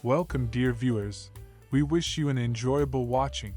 Welcome, dear viewers. We wish you an enjoyable watching.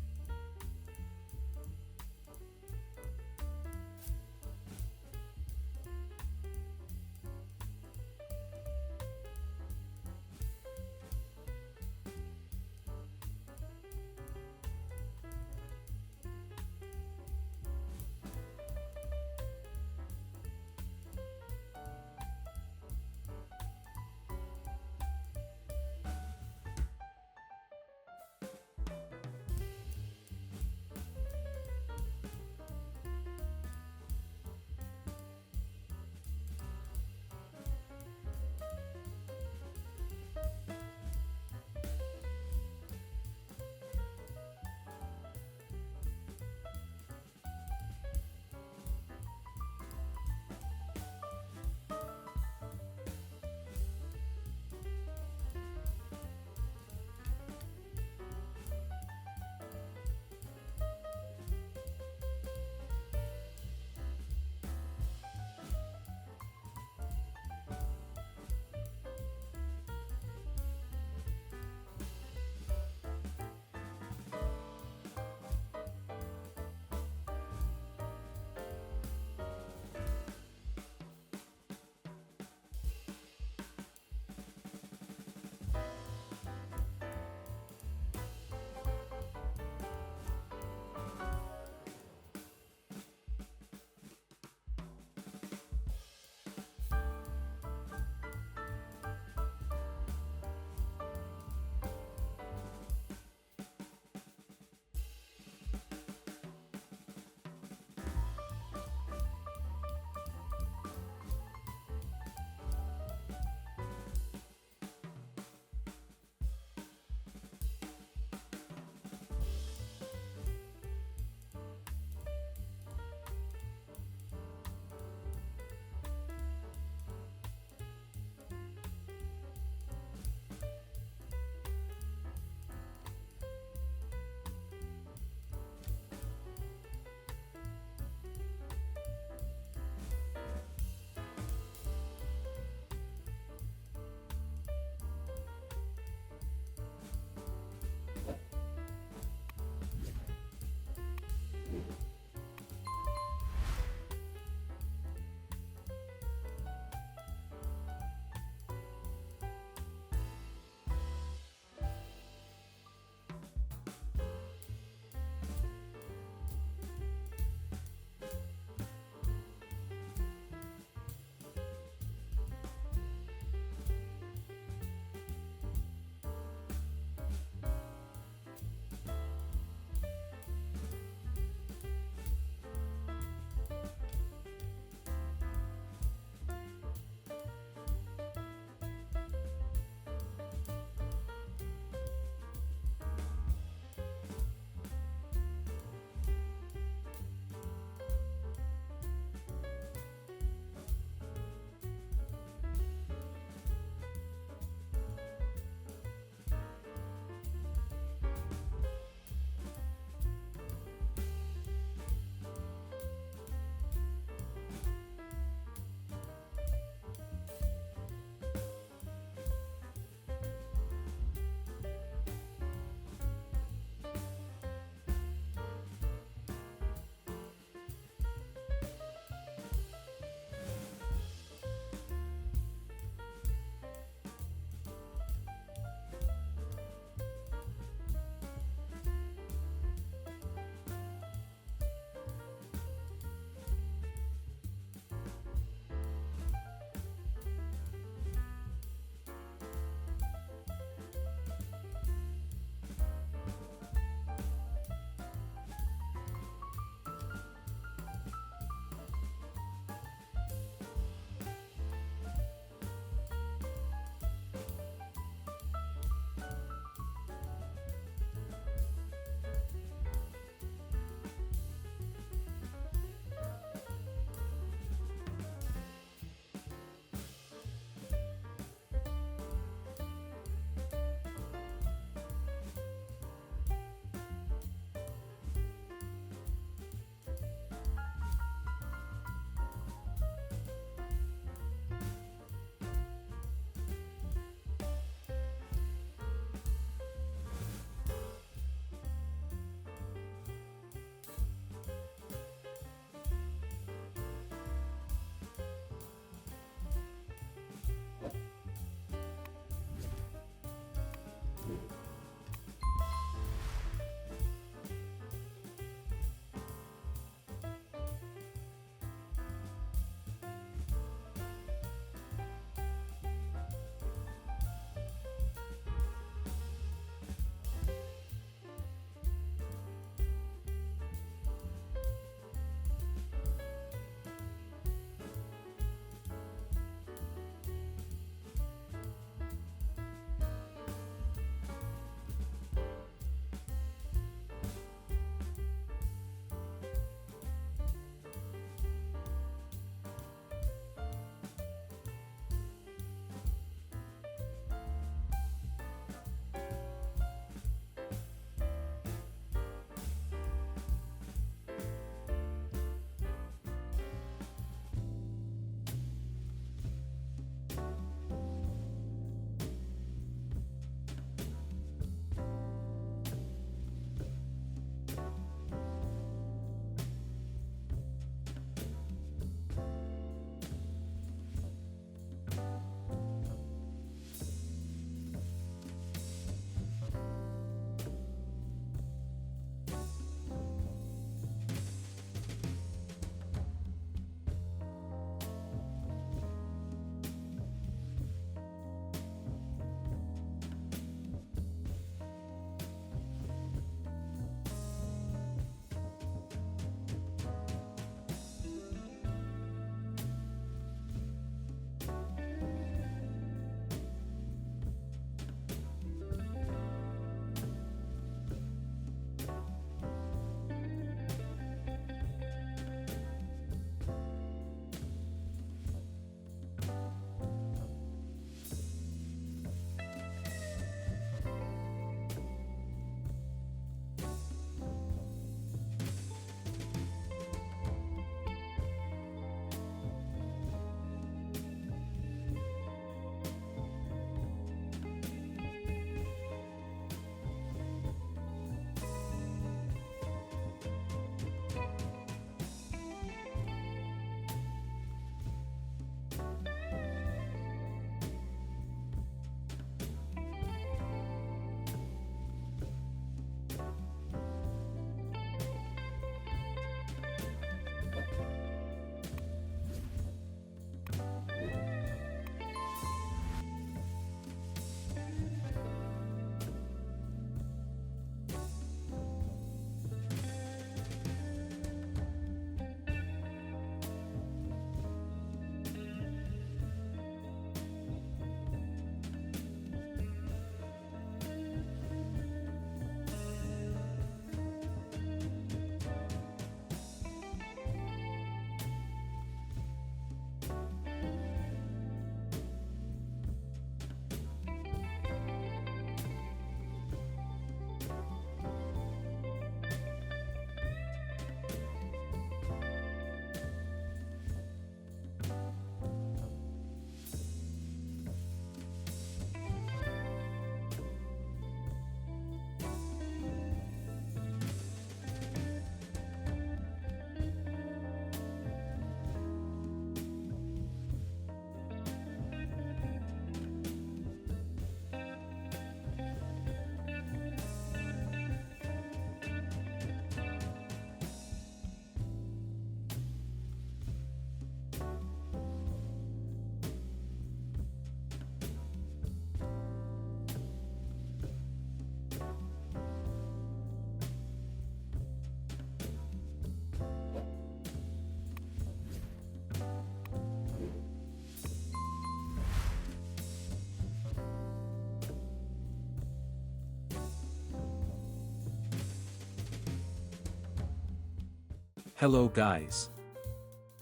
Hello guys.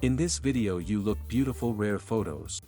In this video you look beautiful rare photos.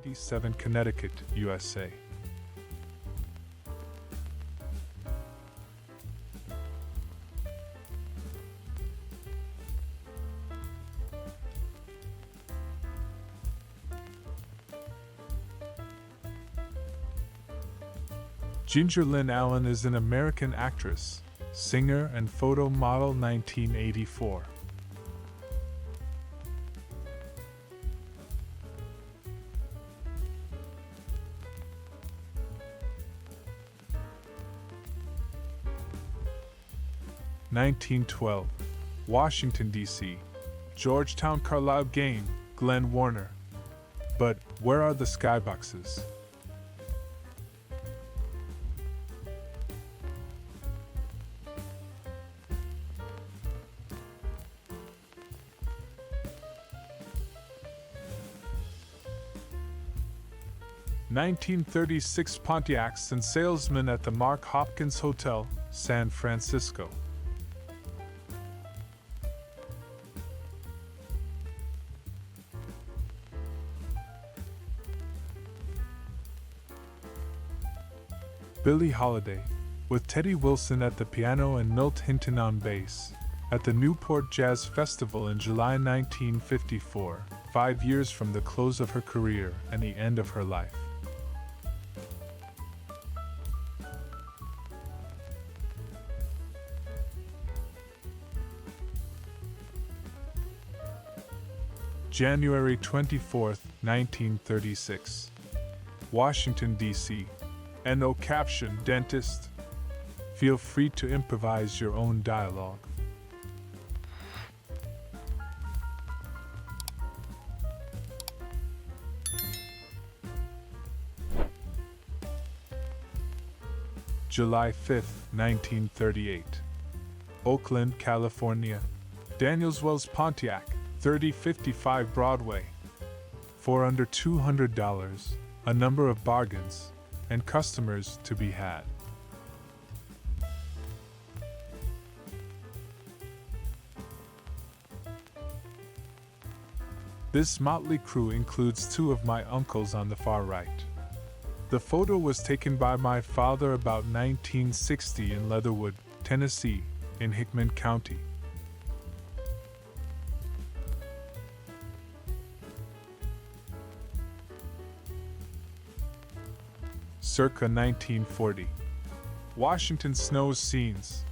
1997, Connecticut, USA. Ginger Lynn Allen is an American actress, singer, and photo model. 1984. (1912), Washington, D.C., Georgetown Carlisle game, Glenn Warner. But where are the skyboxes? (1936), Pontiacs and salesmen at the Mark Hopkins Hotel, San Francisco. Billie Holiday, with Teddy Wilson at the piano and Milt Hinton on bass, at the Newport Jazz Festival in July 1954, 5 years from the close of her career and the end of her life. January 24, 1936. Washington, D.C. No caption, dentist. Feel free to improvise your own dialogue. July 5, 1938. Oakland, California. Daniels Wells Pontiac, 3055 Broadway. For under $200, a number of bargains, and customers to be had. This motley crew includes two of my uncles on the far right. The photo was taken by my father about 1960 in Leatherwood, Tennessee, in Hickman County. Circa 1940. Washington snow scenes.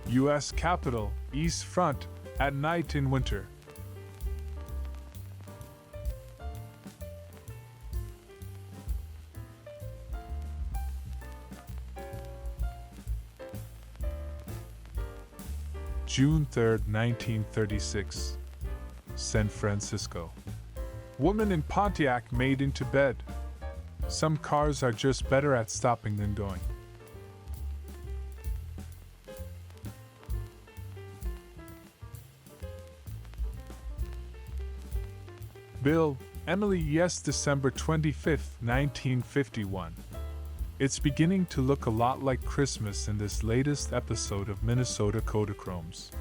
U.S. Capitol, East Front, at night in winter. June 3, 1936. San Francisco. Woman in Pontiac made into bed. Some cars are just better at stopping than going. Bill, Emily, yes, December 25, 1951. It's beginning to look a lot like Christmas in this latest episode of Minnesota Kodachromes.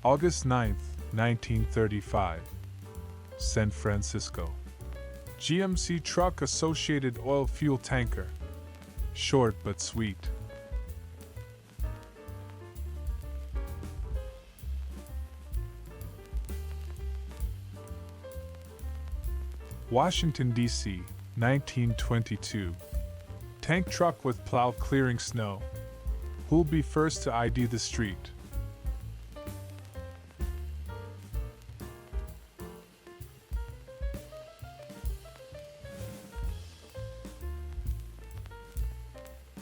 August 9, 1935. San Francisco. GMC truck associated oil fuel tanker. Short but sweet. Washington, D.C., 1922. Tank truck with plow clearing snow. Who'll be first to ID the street?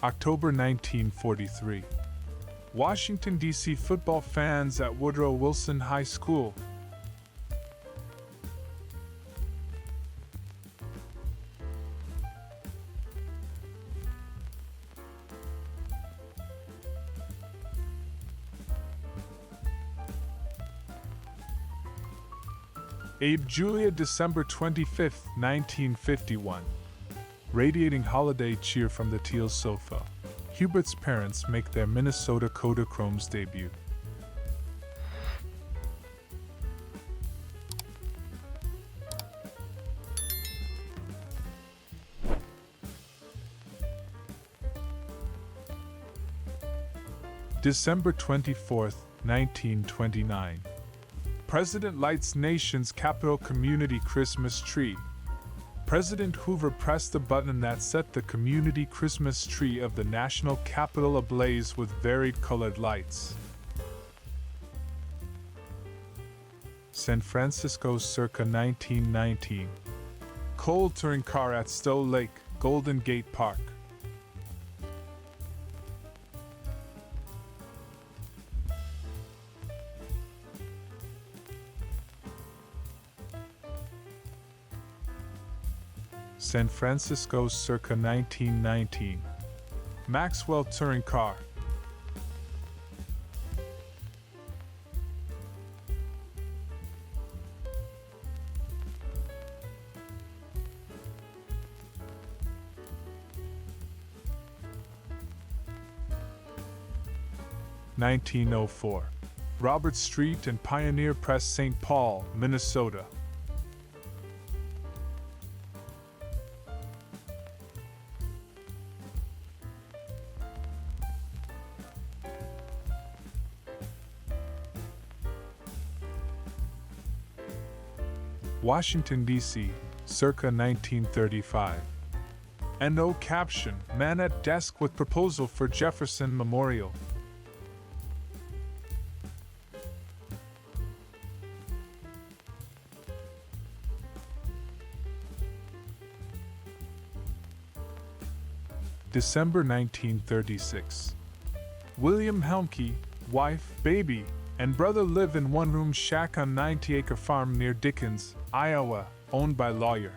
October 1943. Washington, D.C. football fans at Woodrow Wilson High School. Abe Julia, December 25, 1951. Radiating holiday cheer from the teal sofa. Hubert's parents make their Minnesota Kodachrome's debut. December 24, 1929. President lights nation's capital community Christmas tree. President Hoover pressed the button that set the community Christmas tree of the national capital ablaze with varied colored lights. San Francisco circa 1919. Coal touring car at Stowe Lake, Golden Gate Park. San Francisco circa 1919. Maxwell touring car. (1904) Robert Street and Pioneer Press, St. Paul, Minnesota. Washington, D.C., circa 1935. No caption, man at desk with proposal for Jefferson Memorial. December 1936. William Helmke, wife, baby, and brother live in one-room shack on 90-acre farm near Dickens, Iowa, owned by lawyer.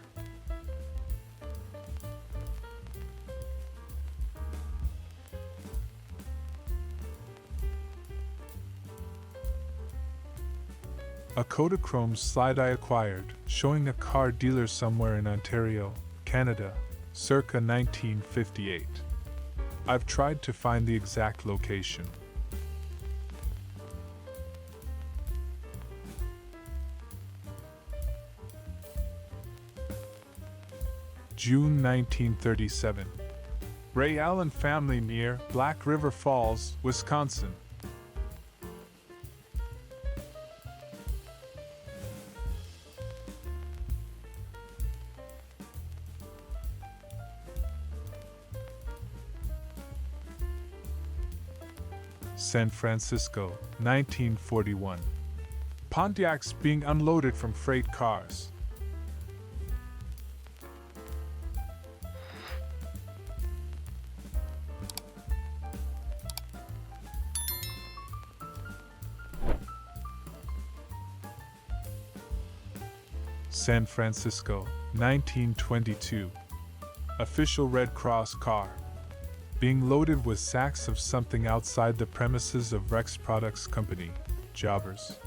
A Kodachrome slide I acquired, showing a car dealer somewhere in Ontario, Canada, circa 1958. I've tried to find the exact location. June 1937. Ray Allen family near Black River Falls, Wisconsin. San Francisco, 1941. Pontiacs being unloaded from freight cars. San Francisco, 1922. Official Red Cross car. Being loaded with sacks of something outside the premises of Rex Products Company, Jobbers.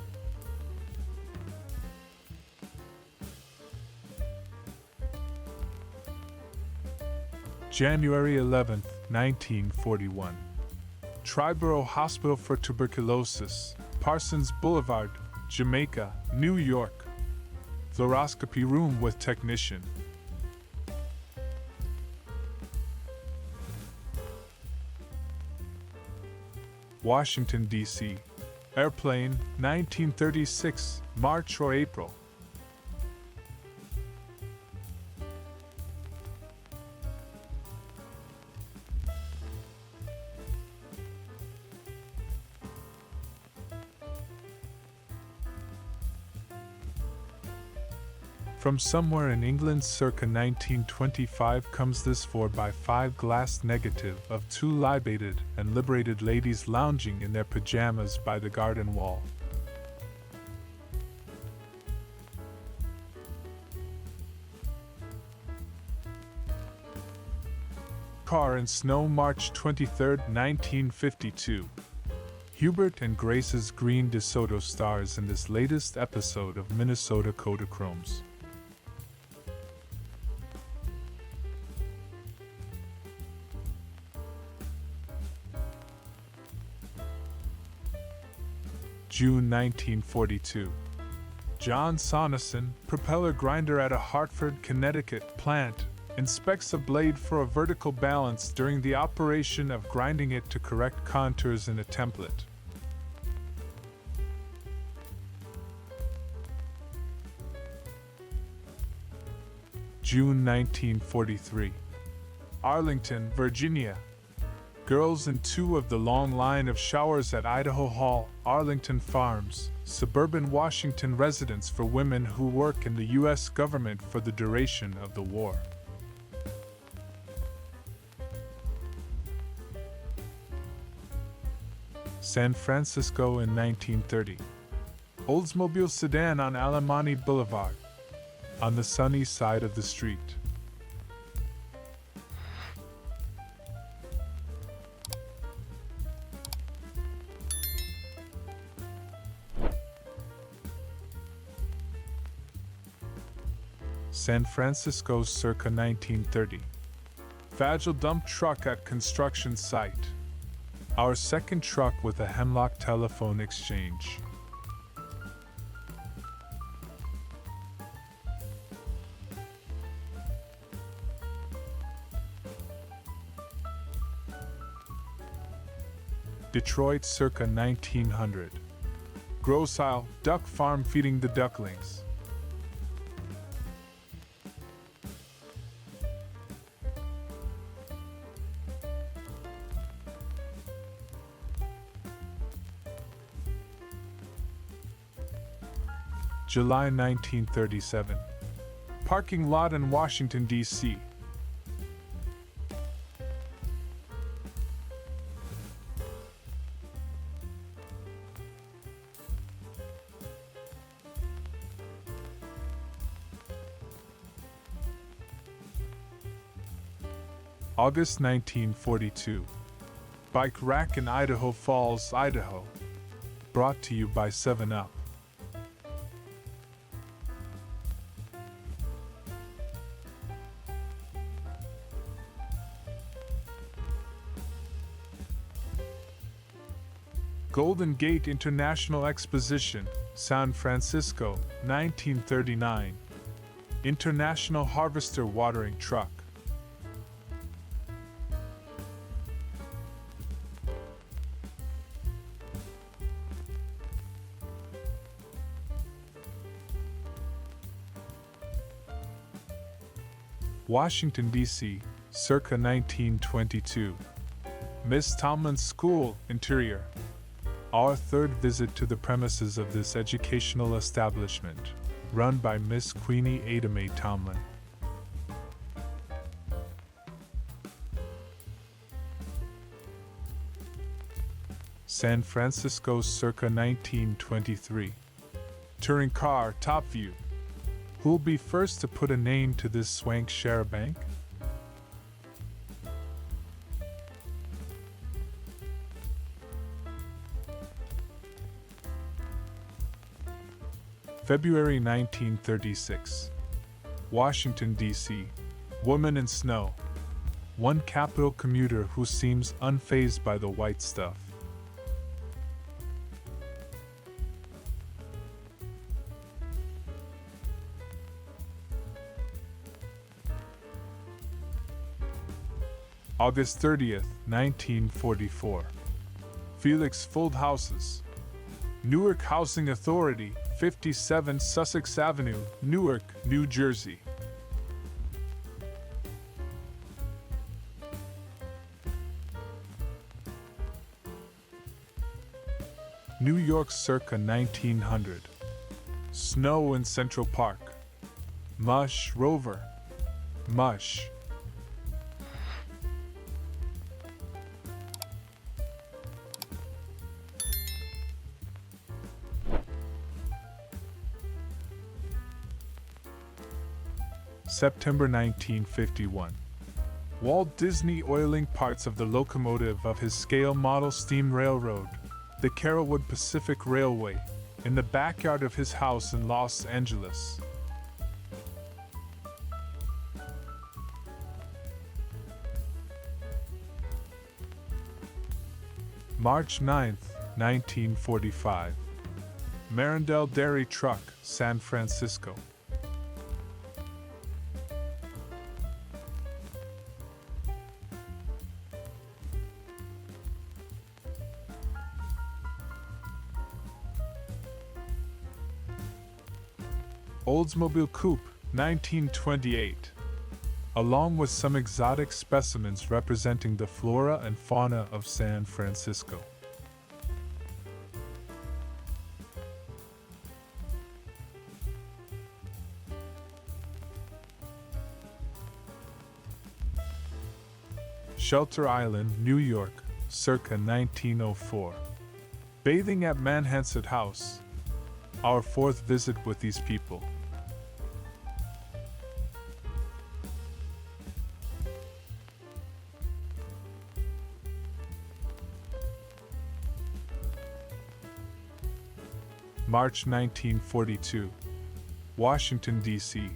January 11, 1941. Triborough Hospital for Tuberculosis, Parsons Boulevard, Jamaica, New York. Fluoroscopy room with technician. Washington, D.C. Airplane, 1936, March or April. From somewhere in England circa 1925 comes this 4x5 glass negative of two libated and liberated ladies lounging in their pajamas by the garden wall. Car and snow, March 23, 1952. Hubert and Grace's Green DeSoto stars in this latest episode of Minnesota Kodachromes. June 1942. John Sonneson, propeller grinder at a Hartford, Connecticut plant, inspects a blade for a vertical balance during the operation of grinding it to correct contours in a template. June 1943. Arlington, Virginia. Girls in two of the long line of showers at Idaho Hall, Arlington Farms, suburban Washington residence for women who work in the U.S. government for the duration of the war. San Francisco in 1930. Oldsmobile sedan on Alamani Boulevard, on the sunny side of the street. San Francisco circa 1930. Fragile dump truck at construction site. Our second truck with a Hemlock telephone exchange. Detroit circa 1900. Gross Isle, duck farm feeding the ducklings. July 1937. Parking lot in Washington, D.C. August 1942. Bike rack in Idaho Falls, Idaho. Brought to you by 7-Up. Golden Gate International Exposition, San Francisco, 1939. International Harvester Watering Truck. Washington, D.C., circa 1922. Miss Tomlin's School, Interior. Our third visit to the premises of this educational establishment, run by Miss Queenie Ada Mae Tomlin. San Francisco circa 1923. Touring car, top view. Who'll be first to put a name to this swank charabanc? February 1936. Washington, D.C. Woman in snow. One Capitol commuter who seems unfazed by the white stuff. August 30th, 1944. Felix Fold Houses. Newark Housing Authority, 57 Sussex Avenue, Newark, New Jersey. New York circa 1900. Snow in Central Park. Mush Rover. Mush. September 1951. Walt Disney oiling parts of the locomotive of his scale model steam railroad, the Carrollwood Pacific Railway, in the backyard of his house in Los Angeles. March 9th, 1945. Marindel Dairy Truck, San Francisco. Oldsmobile Coupe, 1928. Along with some exotic specimens representing the flora and fauna of San Francisco. Shelter Island, New York, circa 1904. Bathing at Manhasset House. Our fourth visit with these people. March 1942. Washington, D.C.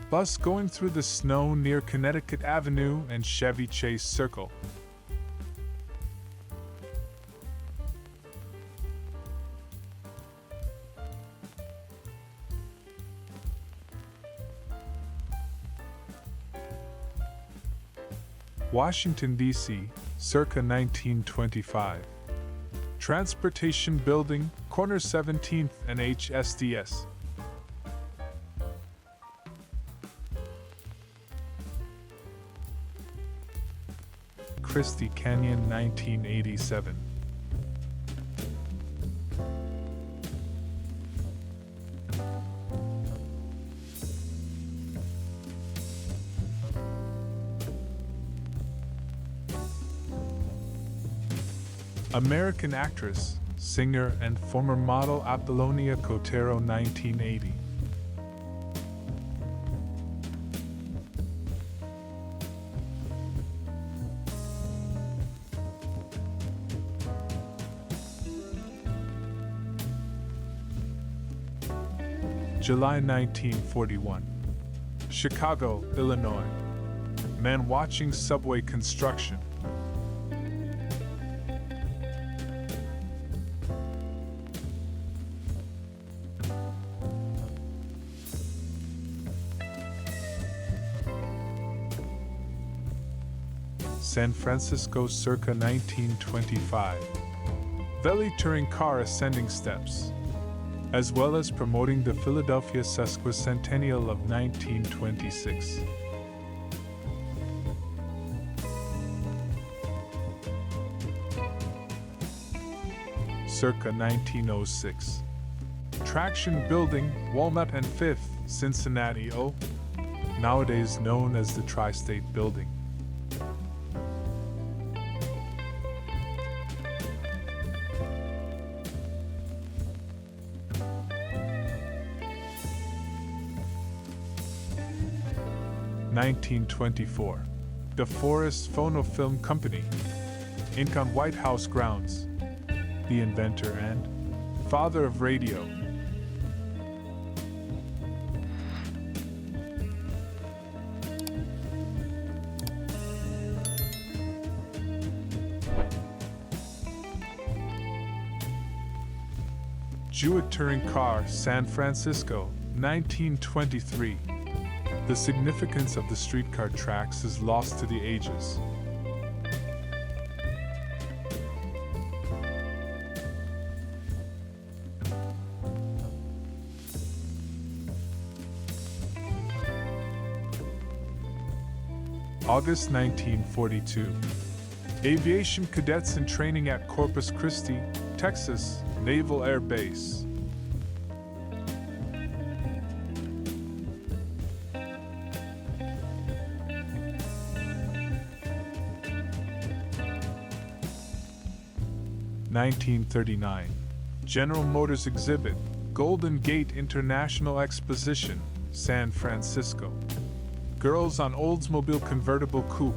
Bus going through the snow near Connecticut Avenue and Chevy Chase Circle. Washington, D.C., circa 1925. Transportation Building, corner 17th and HSDS. Christie Canyon, 1987. American actress, singer, and former model Apollonia Cotero, 1980. July 1941. Chicago, Illinois. Man watching subway construction. San Francisco, circa 1925. Valley touring car ascending steps, as well as promoting the Philadelphia sesquicentennial of 1926. Circa 1906. Traction Building, Walnut and 5th, Cincinnati, O. Nowadays known as the Tri-State Building. (1924). The Forest Phonofilm Company, Inc. on White House grounds. The inventor and father of radio. Jewett Touring Car, San Francisco, 1923. The significance of the streetcar tracks is lost to the ages. August 1942. Aviation cadets in training at Corpus Christi, Texas, Naval Air Base. (1939). General Motors exhibit, Golden Gate International Exposition, San Francisco. Girls on Oldsmobile convertible coupe.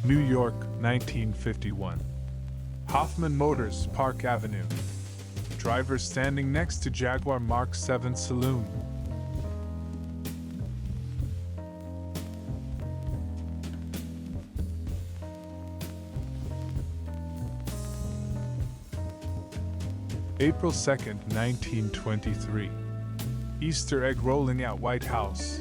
New York, 1951. Hoffman Motors, Park Avenue. Driver standing next to Jaguar Mark 7 Saloon. April 2nd, 1923. Easter egg rolling at White House.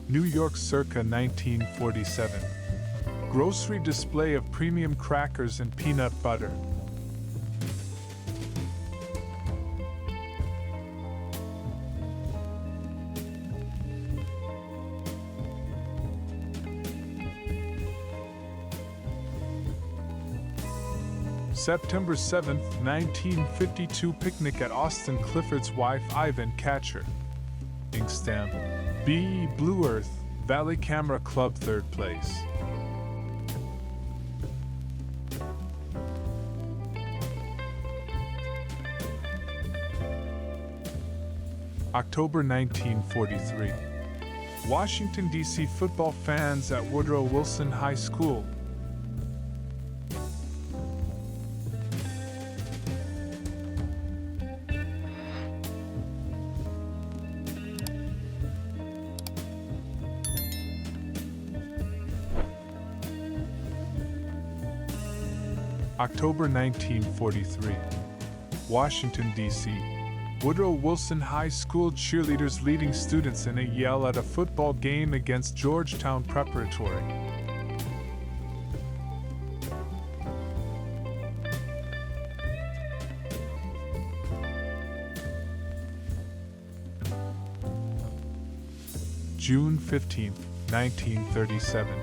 New York circa 1947. Grocery display of premium crackers and peanut butter. September 7th, 1952. Picnic at Austin. Clifford's wife Ivan Catcher. Ink stamp. B. Blue Earth, Valley Camera Club 3rd place. October 1943. Washington, D.C. football fans at Woodrow Wilson High School. October 1943. Washington, D.C. Woodrow Wilson High School cheerleaders leading students in a yell at a football game against Georgetown Preparatory. June 15, 1937.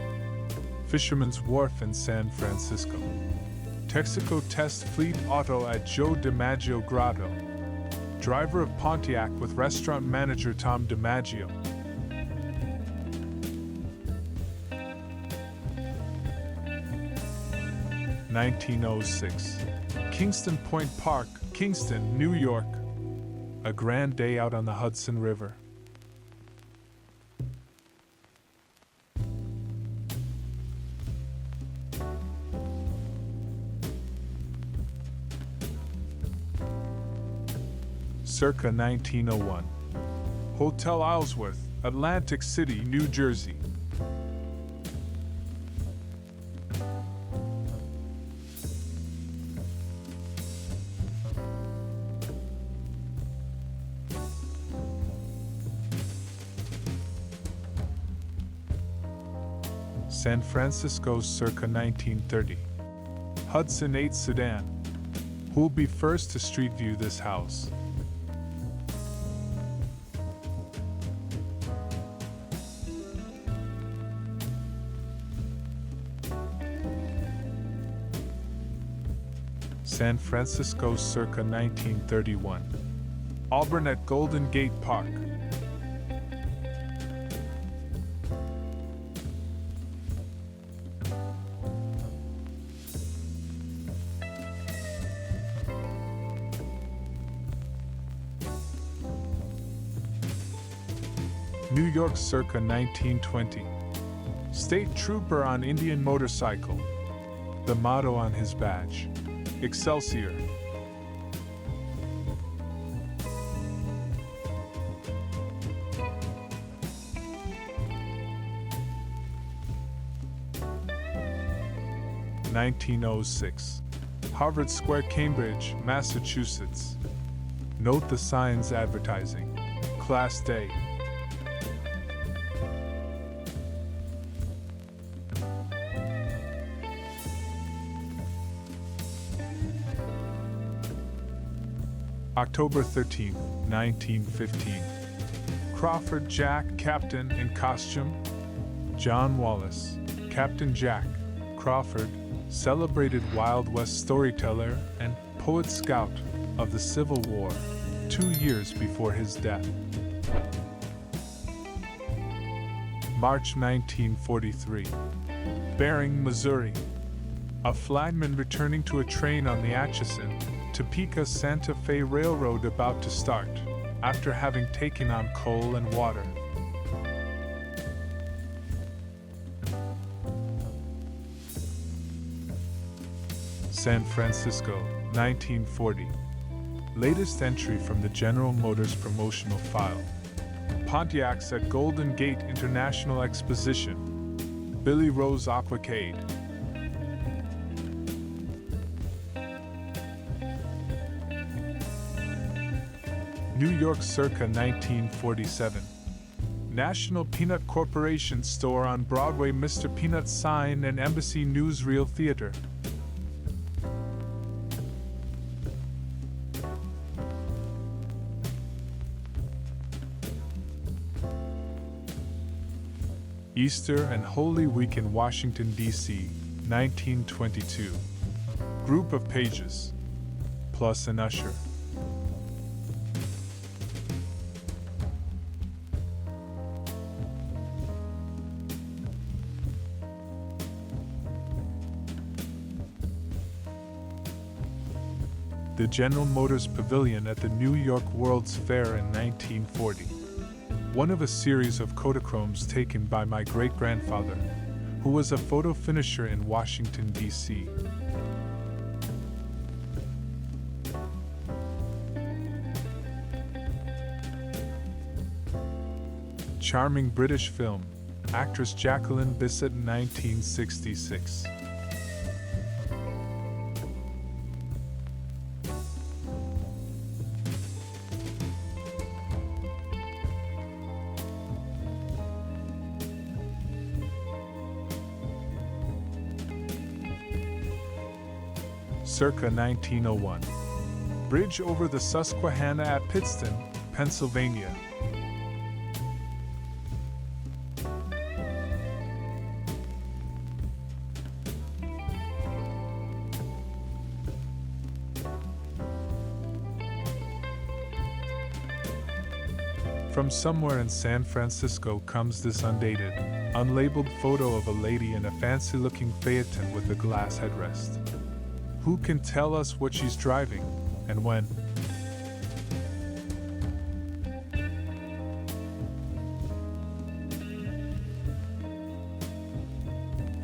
Fisherman's Wharf in San Francisco. Texaco Test Fleet Auto at Joe DiMaggio Grotto. Driver of Pontiac with restaurant manager Tom DiMaggio. (1906) Kingston Point Park, Kingston, New York. A grand day out on the Hudson River. Circa 1901. Hotel Islesworth, Atlantic City, New Jersey. San Francisco circa 1930. Hudson 8 sedan. Who'll be first to street view this house? San Francisco circa 1931. Auburn at Golden Gate Park. New York circa 1920. State trooper on Indian motorcycle. The motto on his badge: Excelsior. (1906) Harvard Square, Cambridge, Massachusetts. Note the signs advertising. Class Day. October 13, 1915. Crawford Jack, captain in costume. John Wallace, Captain Jack Crawford, celebrated Wild West storyteller and poet scout of the Civil War, 2 years before his death. March 1943. Bering, Missouri. A flagman returning to a train on the Atchison, Topeka Santa Fe Railroad about to start, after having taken on coal and water. San Francisco, 1940. Latest entry from the General Motors promotional file. Pontiacs at Golden Gate International Exposition. Billy Rose Aquacade. New York circa 1947. National Peanut Corporation store on Broadway. Mr. Peanut sign and Embassy Newsreel Theater. Easter and Holy Week in Washington, D.C., 1922. Group of pages. Plus an usher. The General Motors Pavilion at the New York World's Fair in 1940. One of a series of Kodachromes taken by my great-grandfather, who was a photo finisher in Washington, D.C. Charming British film, actress Jacqueline Bisset, 1966. Circa 1901. Bridge over the Susquehanna at Pittston, Pennsylvania. From somewhere in San Francisco comes this undated, unlabeled photo of a lady in a fancy-looking phaeton with a glass headrest. Who can tell us what she's driving, and when?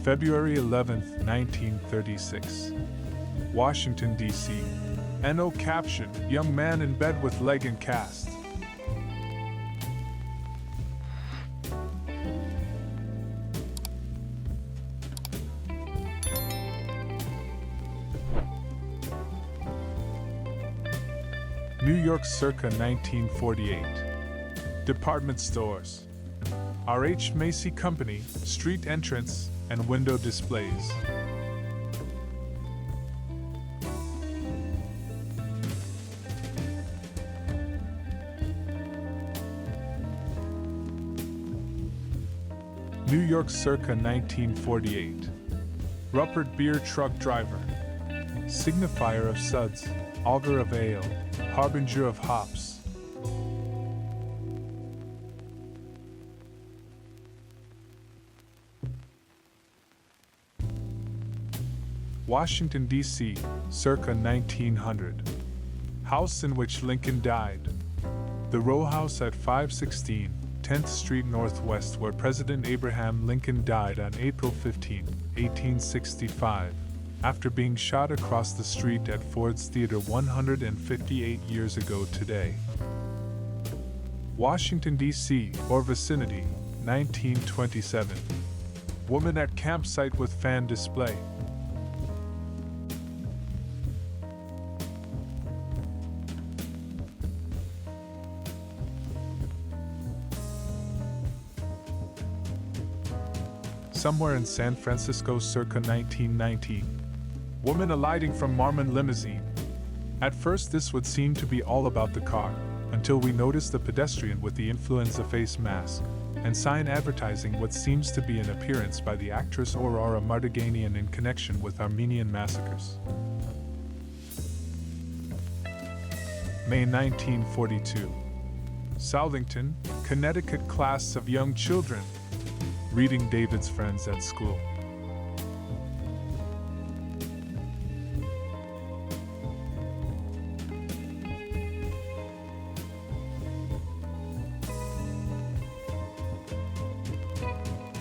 February 11, 1936. Washington, D.C. NO caption, young man in bed with leg in cast. New York circa 1948. Department stores. R.H. Macy Company, street entrance, and window displays. New York circa 1948. Rupert beer truck driver. Signifier of suds, augur of ale, harbinger of hops. Washington, D.C., circa 1900. House in which Lincoln died. The row house at 516 10th Street Northwest, where President Abraham Lincoln died on April 15, 1865, after being shot across the street at Ford's Theater 158 years ago today. Washington, D.C., or vicinity, 1927. Woman at campsite with fan display. Somewhere in San Francisco circa 1919. Woman alighting from Marmon limousine. At first this would seem to be all about the car, until we notice the pedestrian with the influenza face mask, and sign advertising what seems to be an appearance by the actress Aurora Mardiganian in connection with Armenian massacres. May 1942. Southington, Connecticut, class of young children. Reading David's friends at school.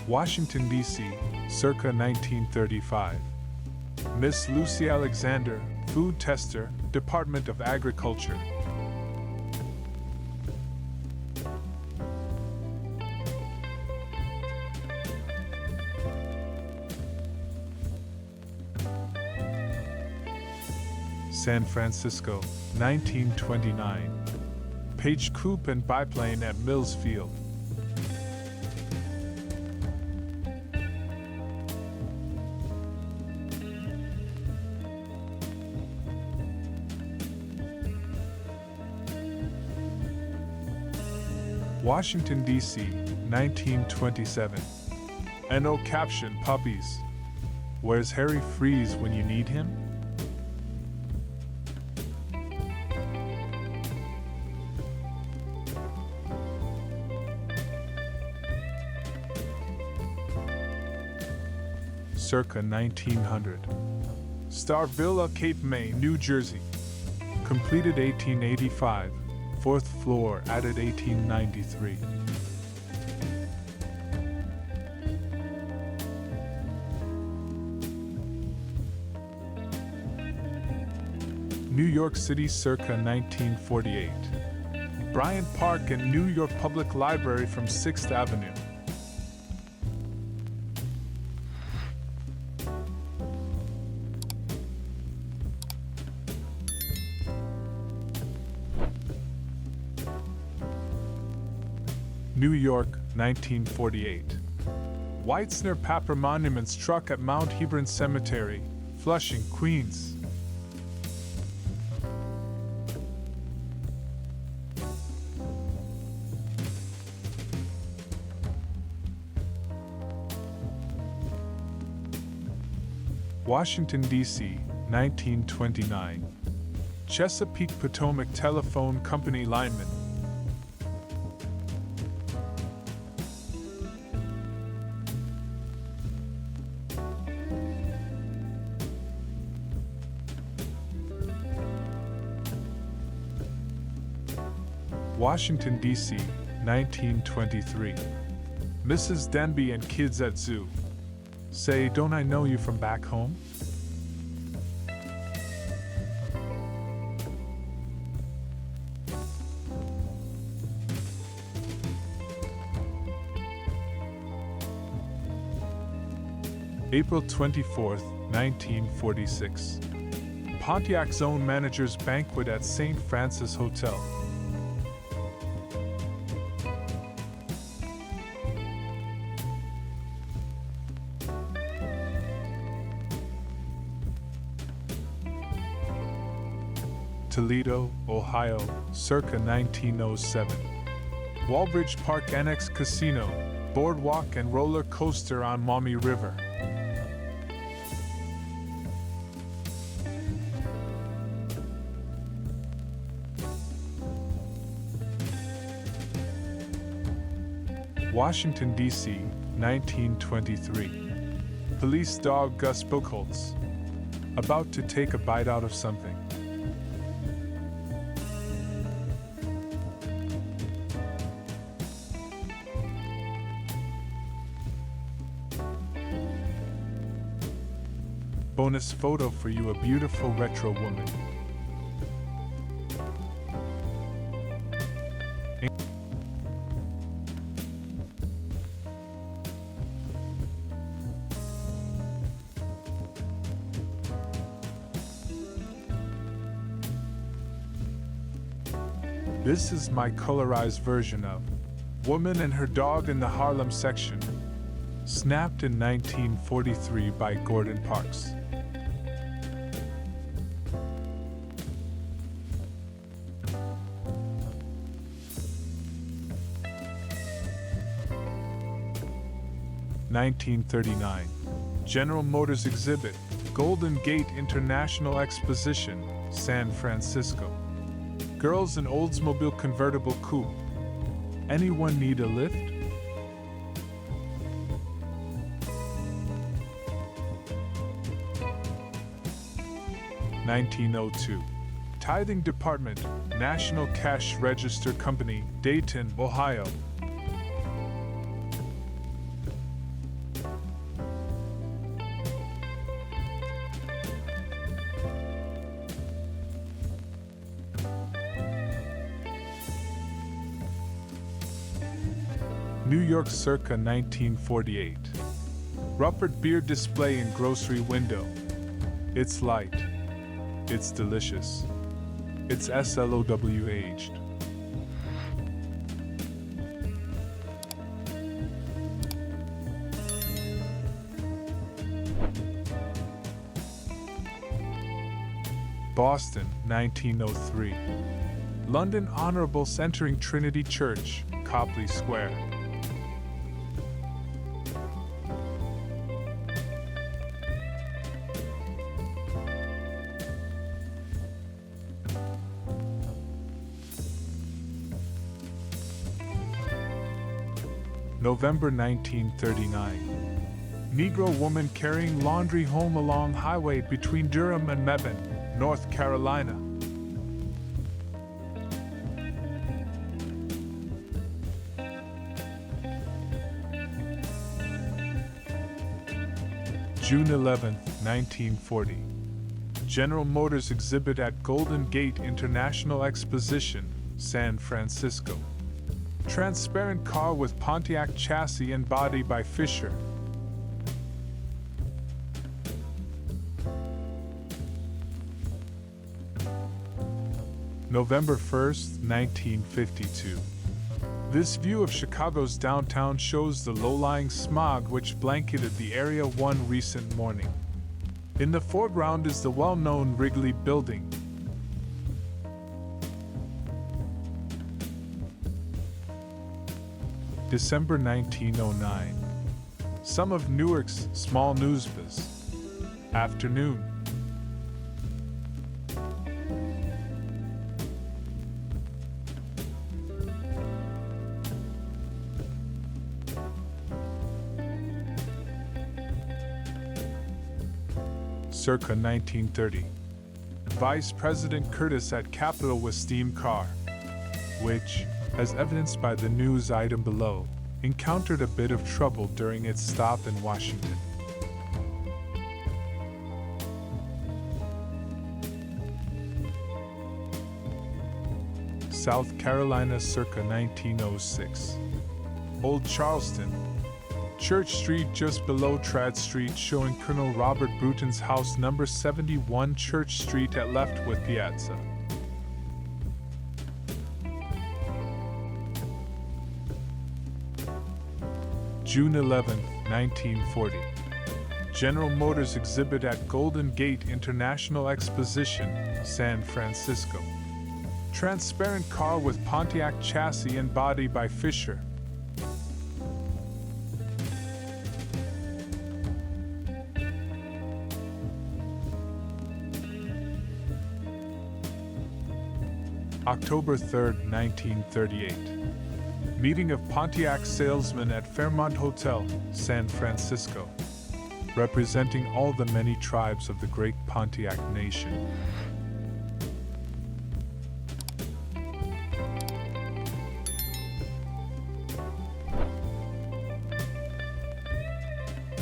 Washington, D.C., circa 1935. Miss Lucy Alexander, Food Tester, Department of Agriculture. San Francisco, 1929. Page Coupe and Biplane at Mills Field. Washington, D.C., 1927. NO caption Puppies. Where's Harry Freeze when you need him? Circa 1900. Star Villa, Cape May, New Jersey. Completed 1885. Fourth floor added 1893. New York City circa 1948. Bryant Park and New York Public Library from 6th Avenue. New York, 1948. Weitzner Papper Monument struck at Mount Hebron Cemetery, Flushing, Queens. Washington, D.C., 1929. Chesapeake Potomac Telephone Company lineman. Washington, D.C., 1923. Mrs. Denby and kids at zoo. Say, don't I know you from back home? April 24th, 1946. Pontiac Zone Manager's Banquet at St. Francis Hotel. Toledo, Ohio, circa 1907. Walbridge Park Annex Casino, boardwalk and roller coaster on Maumee River. Washington, D.C., 1923. Police dog Gus Buchholz. About to take a bite out of something. Bonus photo for you, a beautiful retro woman. This is my colorized version of Woman and Her Dog in the Harlem section, snapped in 1943 by Gordon Parks. (1939) General Motors exhibit, Golden Gate International Exposition, San Francisco. Girls in Oldsmobile convertible coupe. Anyone need a lift? (1902) Tithing Department, National Cash Register Company, Dayton, Ohio. New York circa 1948. Rupert beer display in grocery window. It's light. It's delicious. It's SLOW aged. Boston, 1903. London Honourable centering Trinity Church, Copley Square. November 1939. Negro woman carrying laundry home along highway between Durham and Mebane, North Carolina. June 11, 1940. General Motors exhibit at Golden Gate International Exposition, San Francisco. Transparent car with Pontiac chassis and body by Fisher. November 1st, 1952. This view of Chicago's downtown shows the low-lying smog which blanketed the area one recent morning. In the foreground is the well-known Wrigley Building. December 1909. Some of Newark's small newspaper's afternoon. Circa 1930. Vice President Curtis at Capitol with steam car, which, as evidenced by the news item below, encountered a bit of trouble during its stop in Washington. South Carolina circa 1906. Old Charleston. Church Street just below Trad Street showing Colonel Robert Bruton's house number 71 Church Street at left with Piazza. June 11, 1940. General Motors exhibit at Golden Gate International Exposition, San Francisco. Transparent car with Pontiac chassis and body by Fisher. October 3, 1938. Meeting of Pontiac salesmen at Fairmont Hotel, San Francisco, representing all the many tribes of the great Pontiac nation.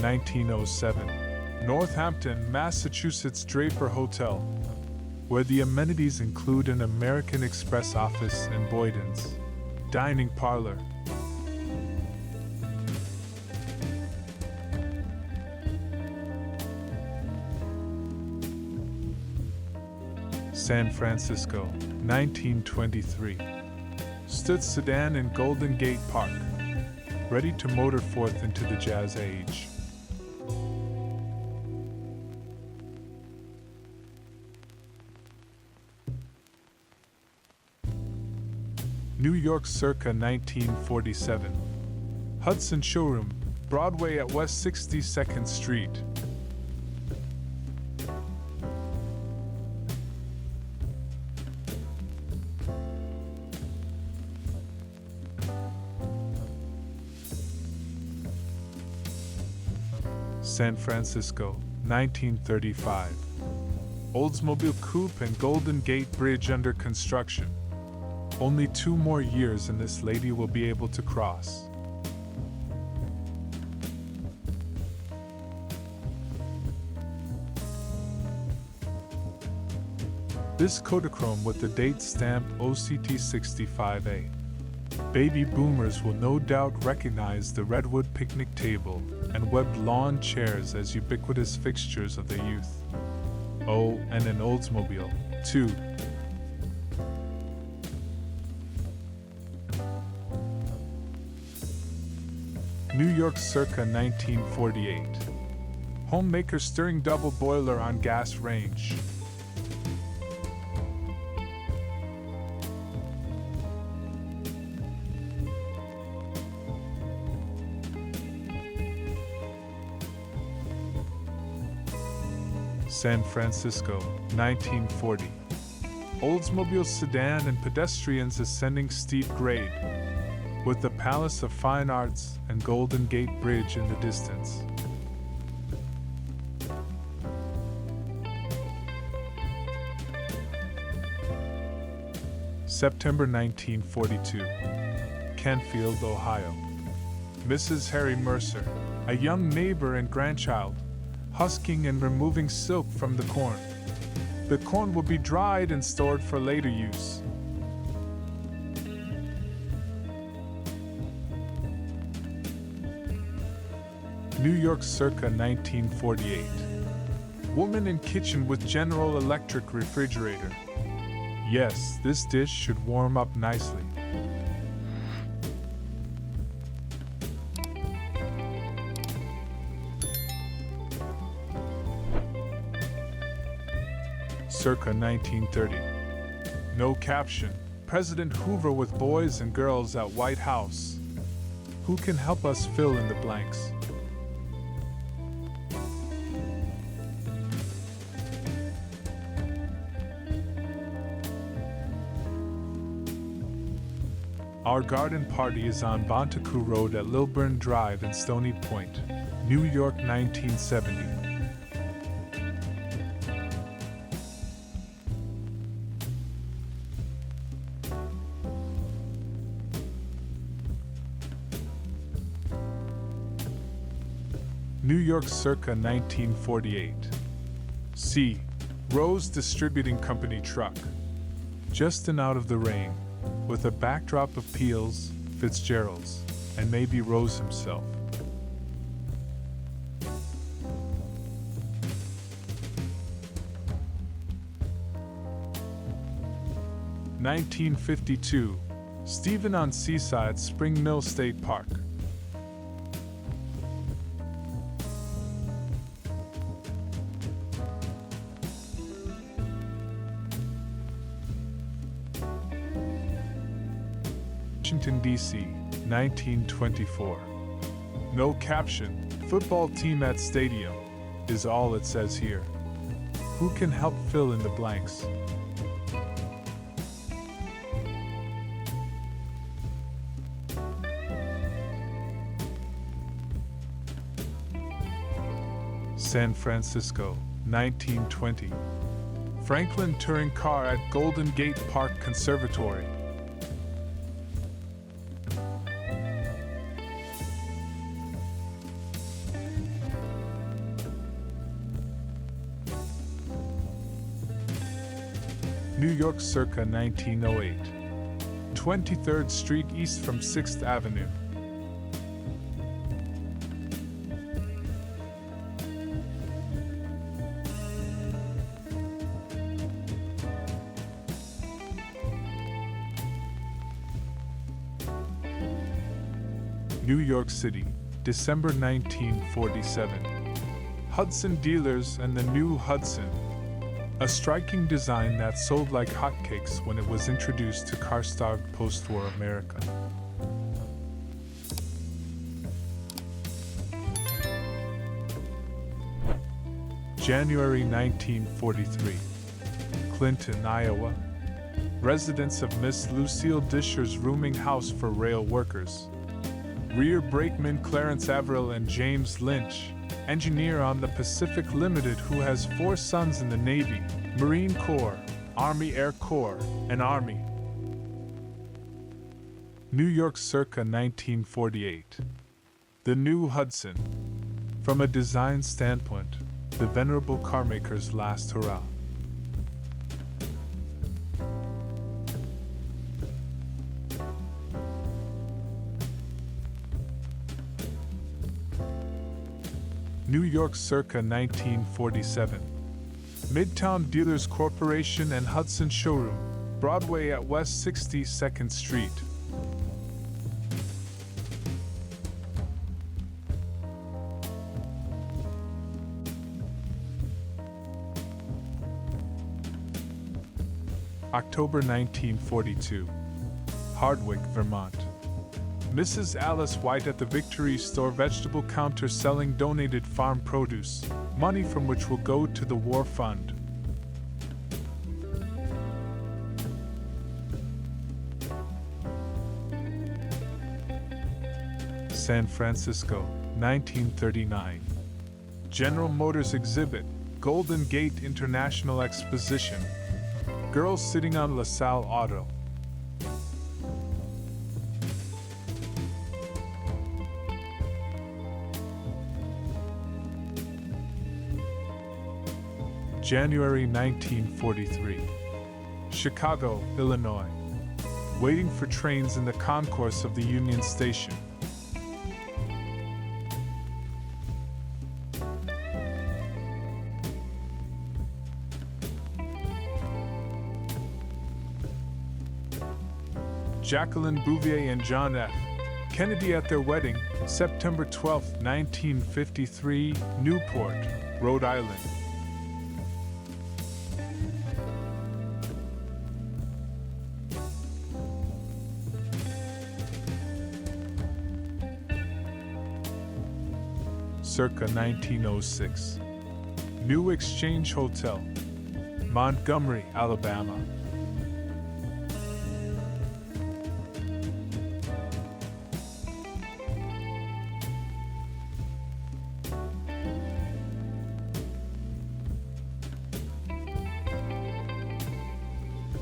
(1907) Northampton, Massachusetts Draper Hotel, where the amenities include an American Express office and Boyden's dining parlor. San Francisco, 1923. Stood sedan in Golden Gate Park, ready to motor forth into the jazz age. New York circa 1947. Hudson Showroom, Broadway at West 62nd Street. San Francisco, 1935. Oldsmobile Coupe and Golden Gate Bridge under construction. Only 2 more years and this lady will be able to cross. This Kodachrome with the date stamp OCT 65A. Baby boomers will no doubt recognize the redwood picnic table and webbed lawn chairs as ubiquitous fixtures of their youth. Oh, and an Oldsmobile, too. New York circa 1948. Homemaker stirring double boiler on gas range. San Francisco, 1940. Oldsmobile sedan and pedestrians ascending steep grade, with the Palace of Fine Arts and Golden Gate Bridge in the distance. September 1942. Canfield, Ohio. Mrs. Harry Mercer, a young neighbor and grandchild, husking and removing silk from the corn. The corn will be dried and stored for later use. New York circa 1948. Woman in kitchen with General Electric refrigerator. Yes, this dish should warm up nicely. Circa 1930. No caption. President Hoover with boys and girls at White House. Who can help us fill in the blanks? Our garden party is on Bontecu Road at Lilburn Drive in Stony Point, New York, 1970. New York circa 1948. C. Rose Distributing Company truck. Just and out of the rain, with a backdrop of Peels, Fitzgeralds, and maybe Rose himself. (1952) Stephen on Seaside, Spring Mill State Park. Washington, D.C., 1924. No caption, football team at stadium, is all it says here. Who can help fill in the blanks? San Francisco, 1920. Franklin touring car at Golden Gate Park Conservatory. New York circa 1908. 23rd Street east from 6th Avenue. New York City, December 1947. Hudson Dealers and the new Hudson. A striking design that sold like hotcakes when it was introduced to car-starved post-war America. January 1943. Clinton, Iowa. Residents of Miss Lucille Disher's rooming house for rail workers. Rear brakeman Clarence Averill and James Lynch, engineer on the Pacific Limited, who has 4 sons in the Navy, Marine Corps, Army Air Corps, and Army. New York circa 1948. The new Hudson. From a design standpoint, the venerable carmaker's last hurrah. New York circa 1947. Midtown Dealers Corporation and Hudson Showroom, Broadway at West 62nd Street. October 1942. Hardwick, Vermont. Mrs. Alice White at the Victory Store vegetable counter selling donated farm produce, money from which will go to the War Fund. San Francisco, 1939. General Motors exhibit, Golden Gate International Exposition. Girls sitting on LaSalle Auto. January 1943. Chicago, Illinois. Waiting for trains in the concourse of the Union Station. Jacqueline Bouvier and John F. Kennedy at their wedding, September 12, 1953, Newport, Rhode Island. Circa 1906. New Exchange Hotel, Montgomery, Alabama.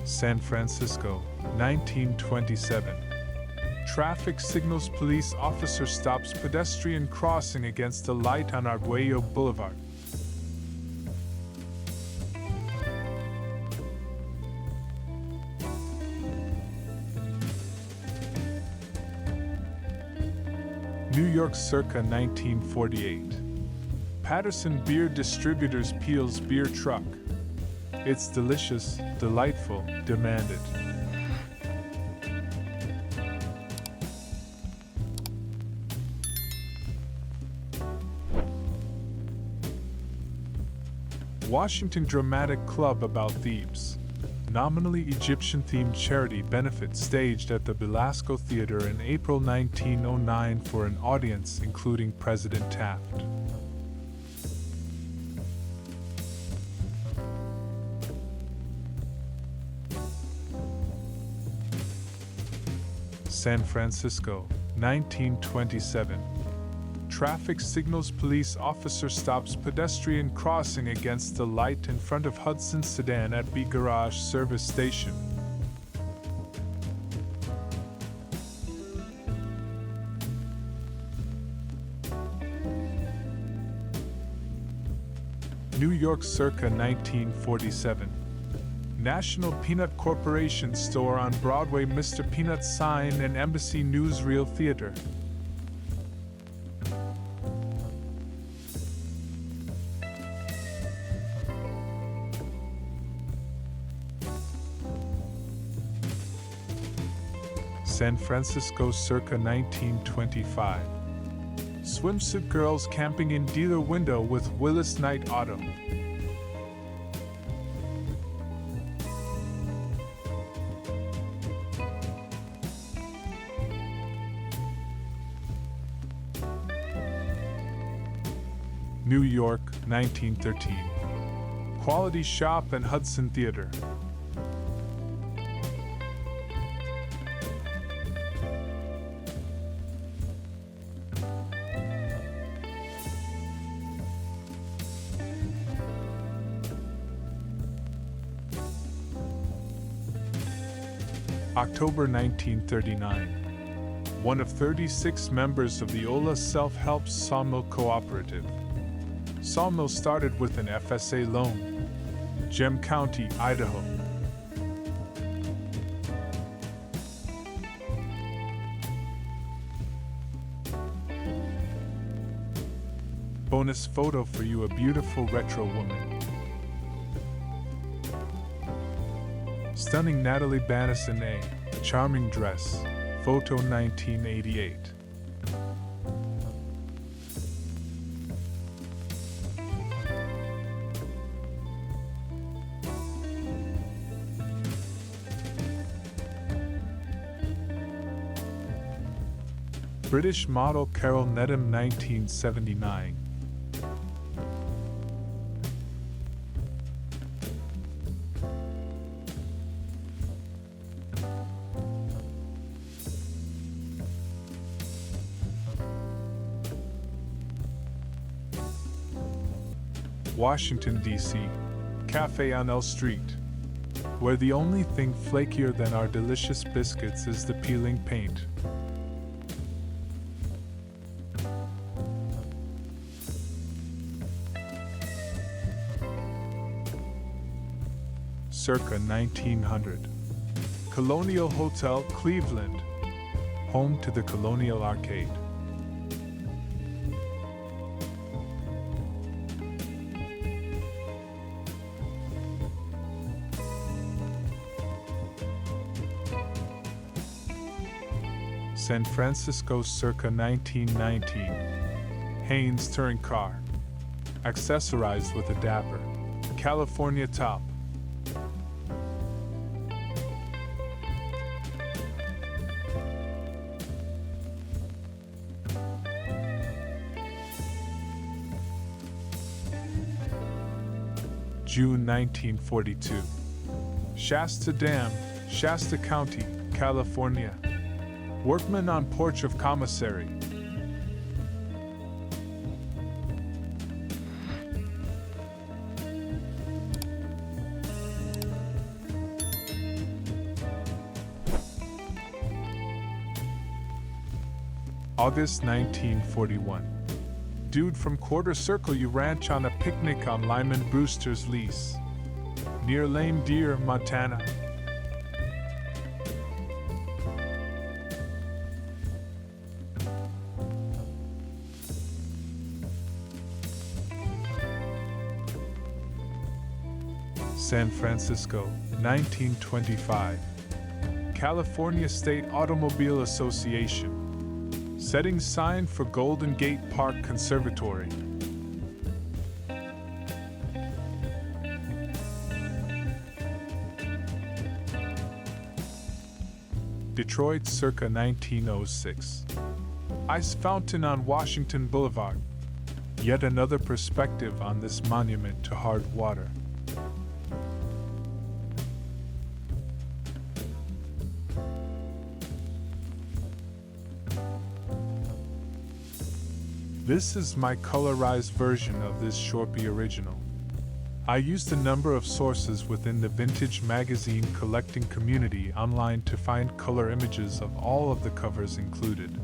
San Francisco, 1927. Traffic signals police officer stops pedestrian crossing against a light on Arguello Boulevard. New York circa 1948. Patterson Beer Distributors Peel's Beer Truck. It's delicious, delightful, demanded. Washington Dramatic Club about Thebes. Nominally Egyptian-themed charity benefit staged at the Belasco Theater in April 1909 for an audience including President Taft. San Francisco, 1927. Traffic signals police officer stops pedestrian crossing against the light in front of Hudson sedan at B Garage service station. New York circa 1947. National Peanut Corporation store on Broadway, Mr. Peanut sign and Embassy Newsreel Theater. San Francisco circa 1925. Swimsuit girls camping in dealer window with Willis Knight Auto. New York, 1913. Quality Shop and Hudson Theater. October 1939. One of 36 members of the Ola Self-Help Sawmill Cooperative. Sawmill started with an FSA loan. Gem County, Idaho. Bonus photo for you, a beautiful retro woman. Stunning Natalie Banison A. Charming dress. Photo 1988. British model Carol Needham 1979. Washington, D.C. Cafe on L Street, where the only thing flakier than our delicious biscuits is the peeling paint. Circa 1900. Colonial Hotel, Cleveland, home to the Colonial Arcade. San Francisco, circa 1919. Haynes touring car, accessorized with a dapper California top. June 1942. Shasta Dam, Shasta County, California. Workman on porch of commissary. August 1941. Dude from Quarter Circle, you ranch on a picnic on Lyman Brewster's lease, near Lame Deer, Montana. San Francisco, 1925. California State Automobile Association. Setting sign for Golden Gate Park Conservatory. Detroit, circa 1906. Ice fountain on Washington Boulevard. Yet another perspective on this monument to hard water. This is my colorized version of this Shorpy original. I used a number of sources within the vintage magazine collecting community online to find color images of all of the covers included.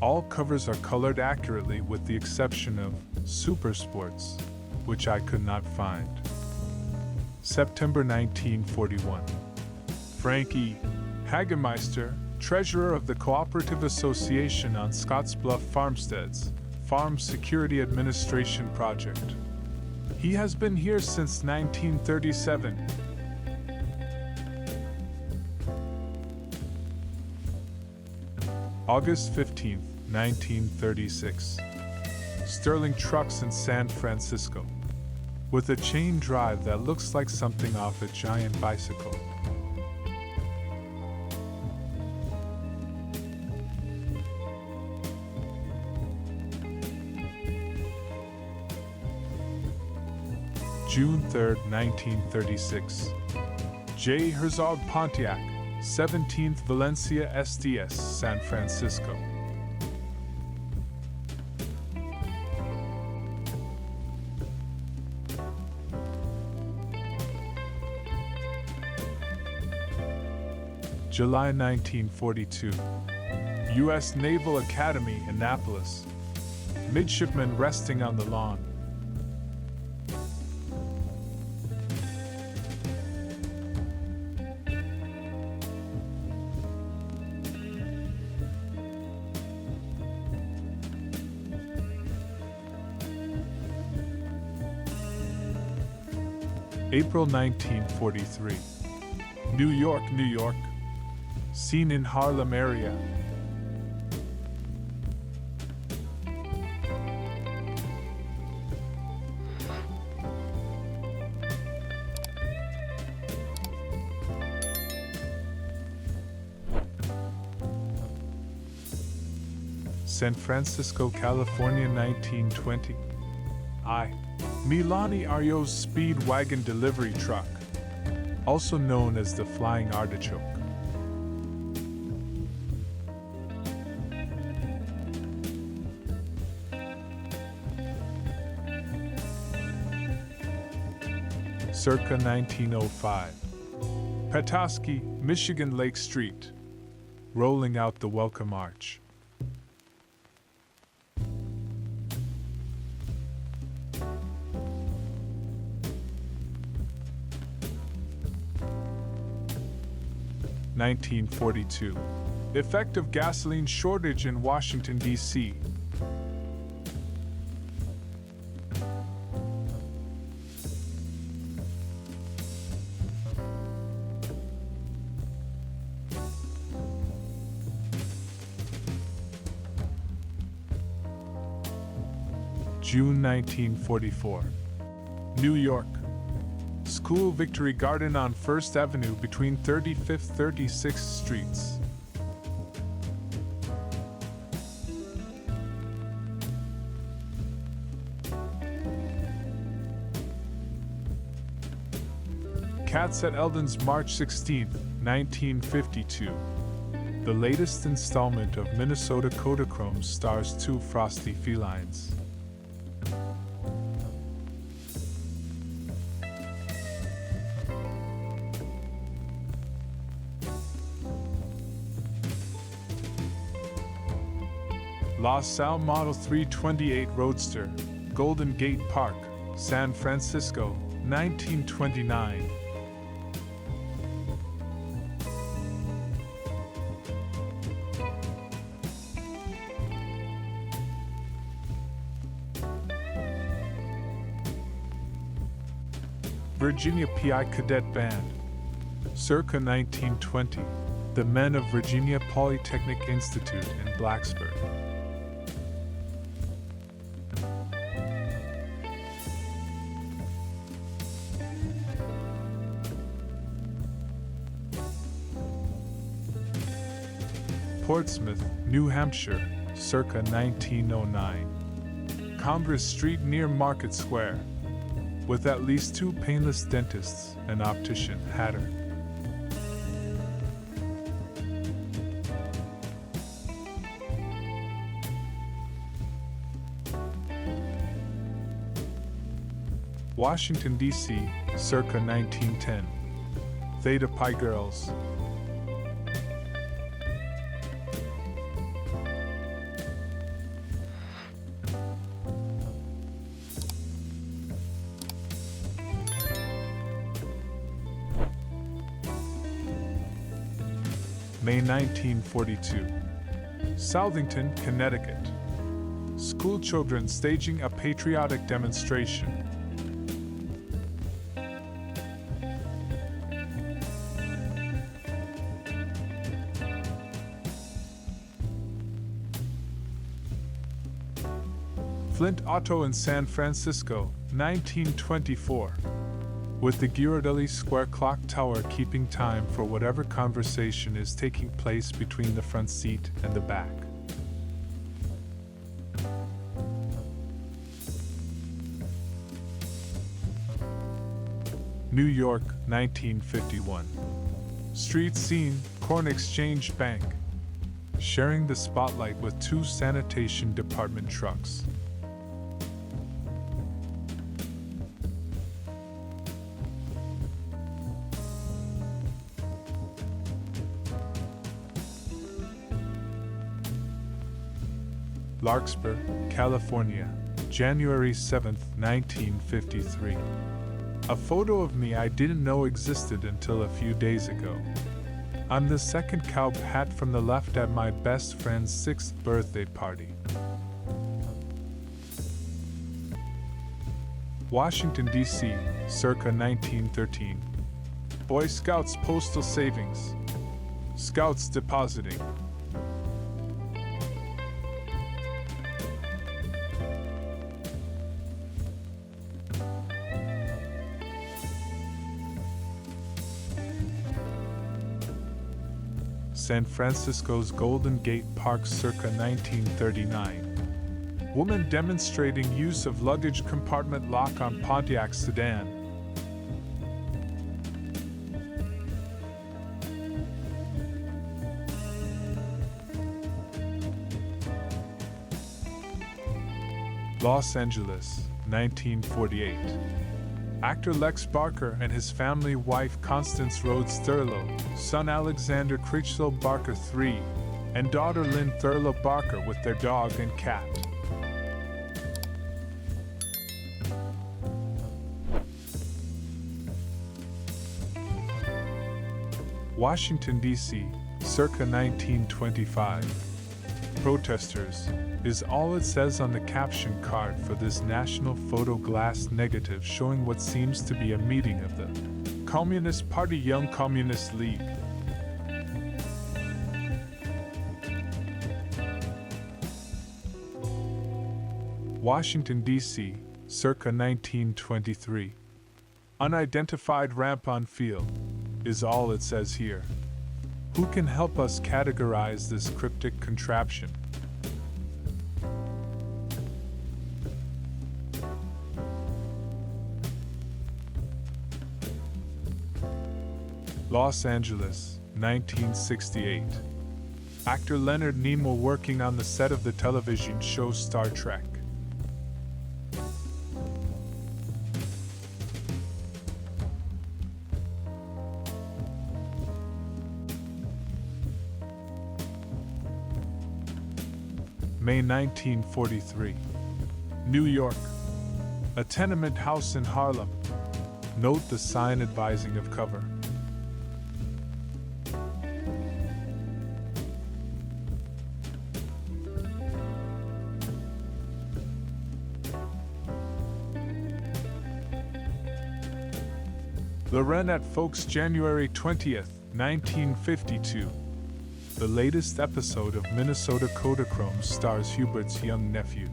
All covers are colored accurately with the exception of Super Sports, which I could not find. September 1941. Frank E. Hagemeister, treasurer of the Cooperative Association on Scottsbluff Farmsteads, Farm Security Administration Project. He has been here since 1937. August 15, 1936. Sterling Trucks in San Francisco, with a chain drive that looks like something off a giant bicycle. June 3, 1936. J. Herzog Pontiac, 17th Valencia SDS, San Francisco. July 1942. U.S. Naval Academy, Annapolis. Midshipmen resting on the lawn. April 1943. New York, New York. Scene in Harlem area. San Francisco, California, 1920. Milani Ario's speed wagon delivery truck, also known as the Flying Artichoke. Circa 1905. Petoskey, Michigan Lake Street. Rolling out the Welcome Arch. (1942). Effect of gasoline shortage in Washington, D.C. June 1944. New York. School Victory Garden on 1st Avenue between 35th 36th Streets. Cats at Eldon's, March 16, 1952. The latest installment of Minnesota Kodachrome stars two frosty felines. La Salle Model 328 Roadster, Golden Gate Park, San Francisco, 1929. Virginia PI Cadet Band, circa 1920. The Men of Virginia Polytechnic Institute in Blacksburg. Portsmouth, New Hampshire, circa 1909. Congress Street near Market Square, with at least two painless dentists, an optician, hatter. Washington, D.C., circa 1910. Theta Pi Girls. May 1942. Southington, Connecticut. School children staging a patriotic demonstration. Flint Auto in San Francisco, 1924. With the Ghirardelli Square Clock Tower keeping time for whatever conversation is taking place between the front seat and the back. New York, 1951. Street scene, Corn Exchange Bank. Sharing the spotlight with two sanitation department trucks. Larkspur, California, January 7, 1953. A photo of me I didn't know existed until a few days ago. I'm the second cowboy hat from the left at my best friend's 6th birthday party. Washington, D.C., circa 1913. Boy Scouts postal savings. Scouts depositing. San Francisco's Golden Gate Park circa 1939. Woman demonstrating use of luggage compartment lock on Pontiac sedan. Los Angeles, 1948. Actor Lex Barker and his family wife Constance Rhodes Thurlow, son Alexander Critchlow Barker III, and daughter Lynn Thurlow Barker with their dog and cat. Washington, D.C., circa 1925. Protesters is all it says on the caption card for this national photo glass negative showing what seems to be a meeting of the Communist Party Young Communist League. Washington, D.C., circa 1923. Unidentified ramp on field is all it says here. Who can help us categorize this cryptic contraption? Los Angeles, 1968. Actor Leonard Nimoy working on the set of the television show Star Trek. May 1943. New York. A tenement house in Harlem. Note the sign advising of cover. Loren at Folks, January 20th, 1952. The latest episode of Minnesota Kodachrome stars Hubert's young nephew.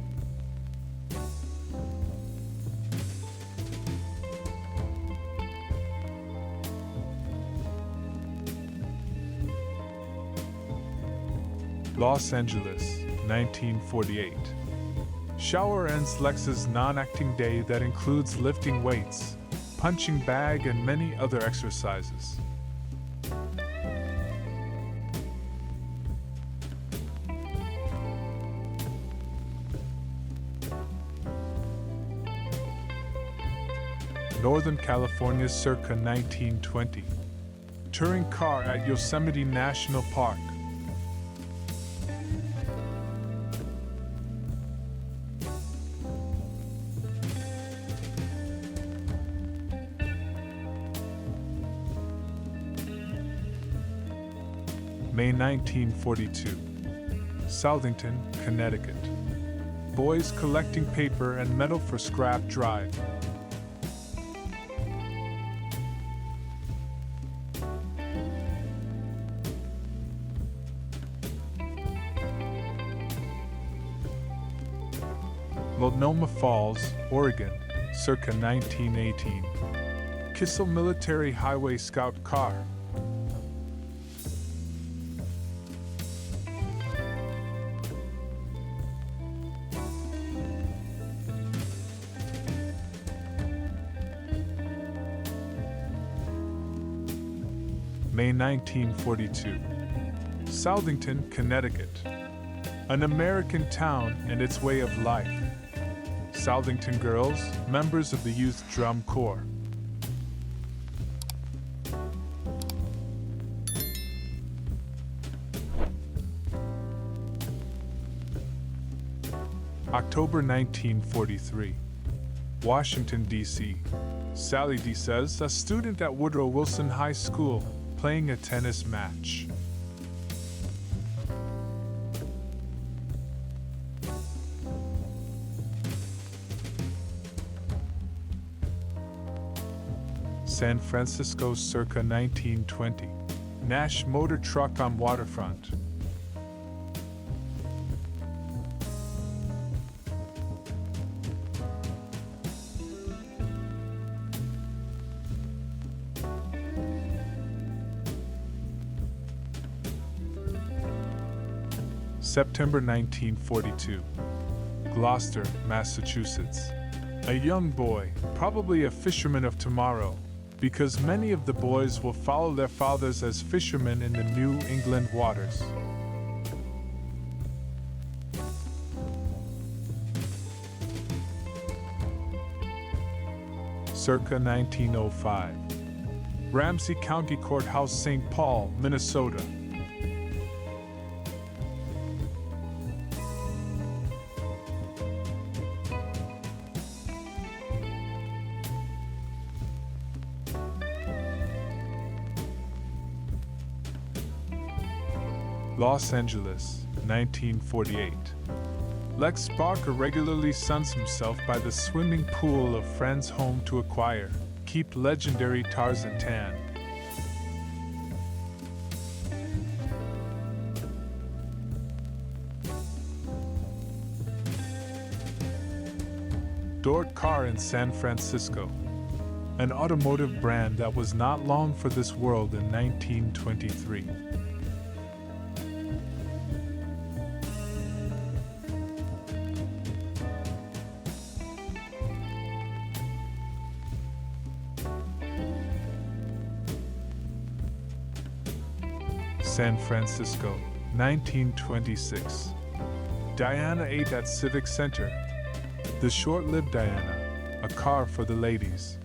Los Angeles, 1948. Shower ends Lex's non-acting day that includes lifting weights, punching bag, and many other exercises. Northern California circa 1920. Touring car at Yosemite National Park. May 1942. Southington, Connecticut. Boys collecting paper and metal for scrap drive. Multnomah Falls, Oregon, circa 1918. Kissel Military Highway Scout car. May 1942. Southington, Connecticut. An American town and its way of life. Southington girls, members of the Youth Drum Corps. October 1943. Washington, D.C. Sally D. says, a student at Woodrow Wilson High School, playing a tennis match. San Francisco circa 1920. Nash motor truck on waterfront. September 1942. Gloucester, Massachusetts. A young boy, probably a fisherman of tomorrow, because many of the boys will follow their fathers as fishermen in the New England waters. Circa 1905. Ramsey County Courthouse, St. Paul, Minnesota. Los Angeles, 1948. Lex Barker regularly suns himself by the swimming pool of friends' home to acquire, keep legendary Tarzan tan. Dort Car in San Francisco. An automotive brand that was not long for this world in 1923. San Francisco, 1926. Diana ate at Civic Center. The short-lived Diana, a car for the ladies.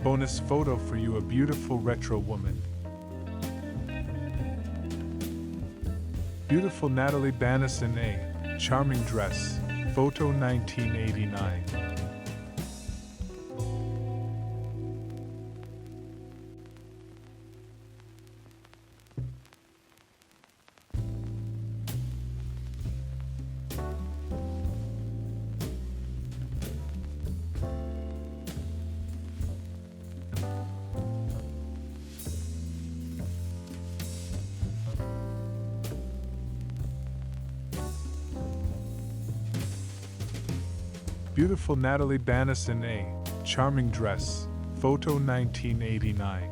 Bonus photo for you, a beautiful retro woman. Beautiful Natalie Bannis in a charming dress. Photo 1989. Beautiful Natalie Bannis in a charming dress. Photo 1989.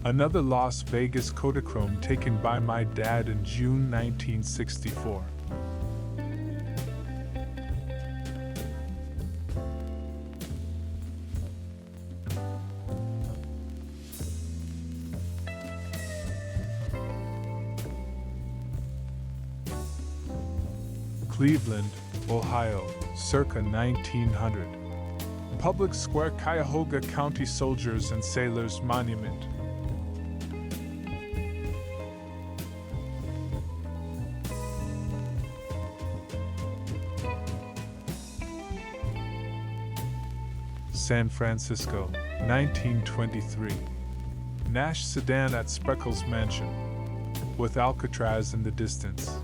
Another Las Vegas Kodachrome taken by my dad in June 1964. Cleveland, Ohio, circa 1900. Public Square, Cuyahoga County Soldiers and Sailors Monument. San Francisco, 1923. Nash sedan at Spreckles Mansion, with Alcatraz in the distance.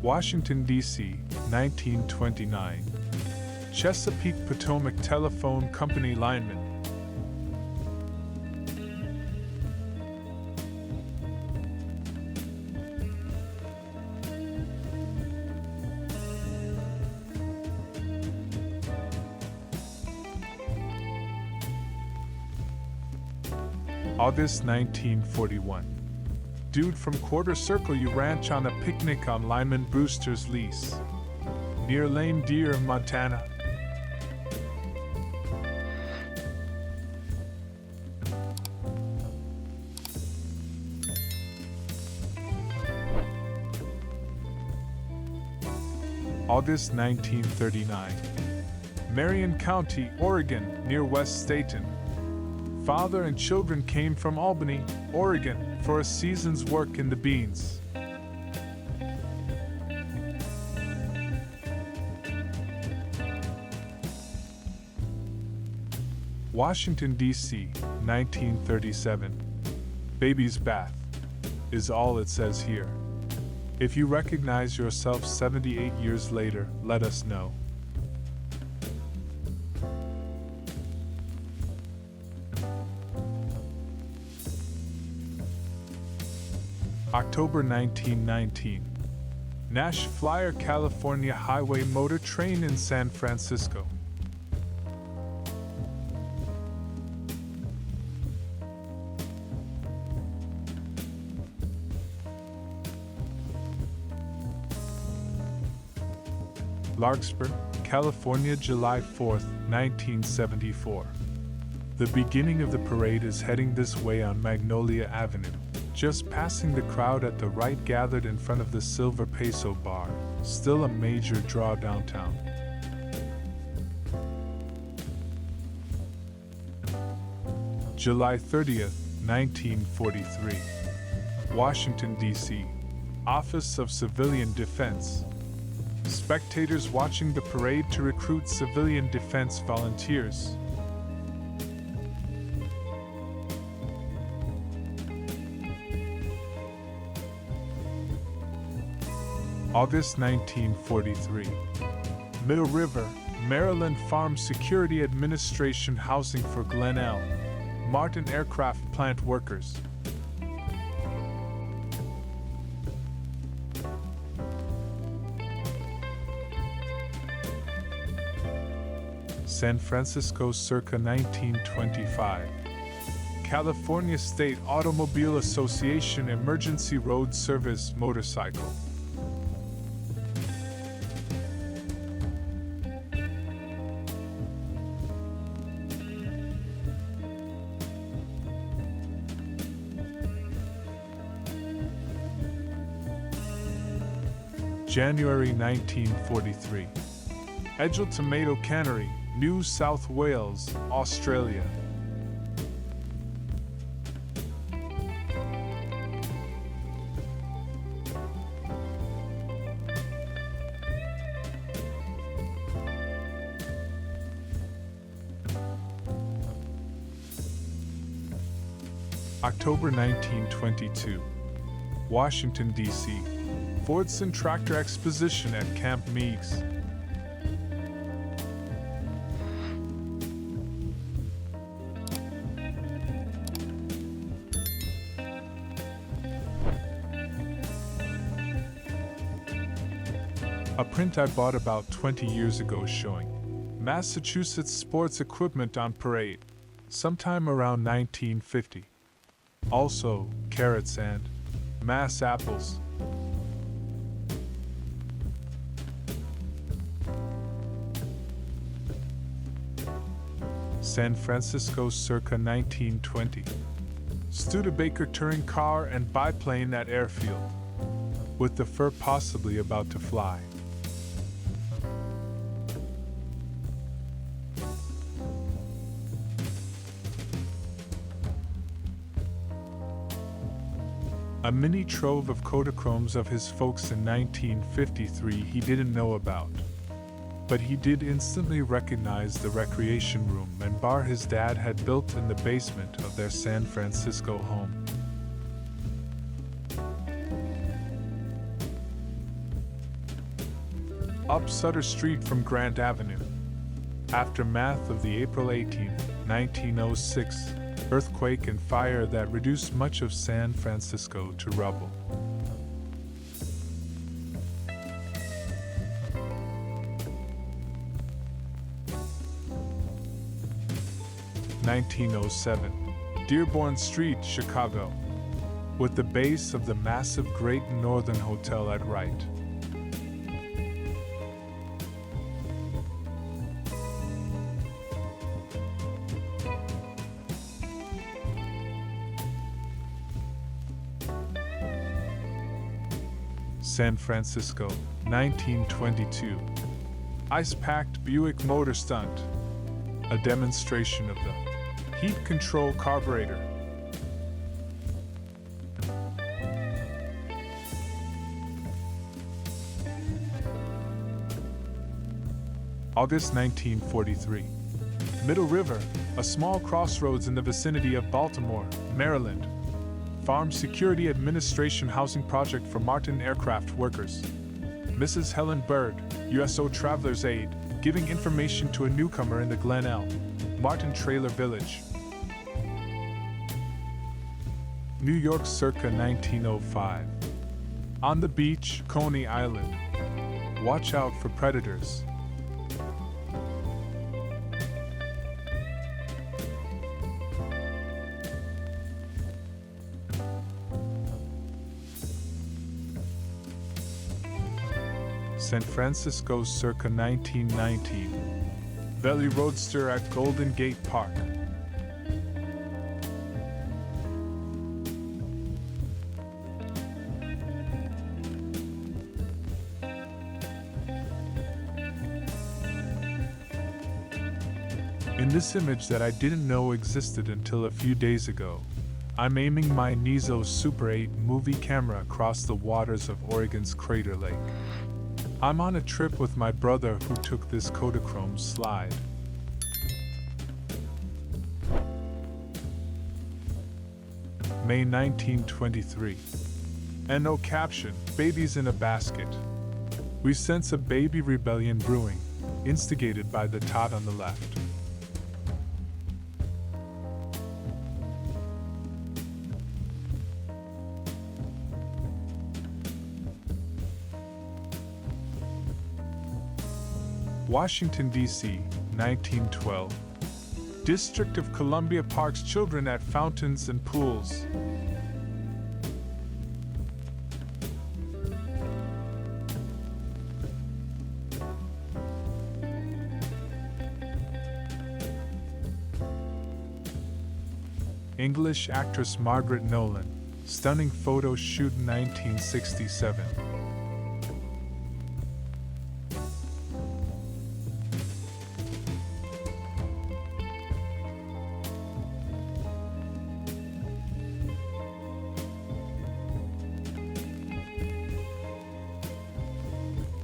Washington, D.C., 1929. Chesapeake Potomac Telephone Company lineman. August 1941. Dude from Quarter Circle, you ranch on a picnic on Lyman Brewster's lease, near Lame Deer, Montana. August 1939. Marion County, Oregon, near West Staten. Father and children came from Albany, Oregon, for a season's work in the beans. Washington, D.C., 1937. Baby's bath is all it says here. If you recognize yourself 78 years later, let us know. October 1919. Nash Flyer, California Highway Motor Train in San Francisco. Larkspur, California, July 4, 1974. The beginning of the parade is heading this way on Magnolia Avenue. Just passing the crowd at the right gathered in front of the Silver Peso Bar, still a major draw downtown. July 30th, 1943. Washington, D.C. Office of Civilian Defense. Spectators watching the parade to recruit civilian defense volunteers. August 1943. Middle River, Maryland Farm Security Administration housing for Glen L. Martin Aircraft Plant workers. San Francisco, circa 1925. California State Automobile Association Emergency Road Service motorcycle. January 1943. Edgell Tomato Cannery, New South Wales, Australia. October 1922. Washington, D.C. Fordson Tractor Exposition at Camp Meigs. A print I bought about 20 years ago showing Massachusetts sports equipment on parade, sometime around 1950. Also, carrots and Mass apples. San Francisco, circa 1920. Studebaker touring car and biplane at airfield, with the fur possibly about to fly. A mini trove of Kodachromes of his folks in 1953 he didn't know about. But he did instantly recognize the recreation room and bar his dad had built in the basement of their San Francisco home. Up Sutter Street from Grant Avenue. Aftermath of the April 18, 1906, earthquake and fire that reduced much of San Francisco to rubble. (1907) Dearborn Street, Chicago, with the base of the massive Great Northern Hotel at right. San Francisco, 1922. Ice-packed Buick motor stunt. A demonstration of the heat control carburetor. August 1943. Middle River, a small crossroads in the vicinity of Baltimore, Maryland. Farm Security Administration housing project for Martin aircraft workers. Mrs. Helen Bird, USO Traveler's Aid, giving information to a newcomer in the Glen L. Martin Trailer Village. New York circa 1905. On the beach, Coney Island. Watch out for predators. San Francisco circa 1919. Valley Roadster at Golden Gate Park. In this image that I didn't know existed until a few days ago, I'm aiming my Nizo Super 8 movie camera across the waters of Oregon's Crater Lake. I'm on a trip with my brother who took this Kodachrome slide. May 1923. And no caption, babies in a basket. We sense a baby rebellion brewing, instigated by the tot on the left. Washington, D.C., 1912. District of Columbia parks children at fountains and pools. English actress Margaret Nolan. Stunning photo shoot 1967.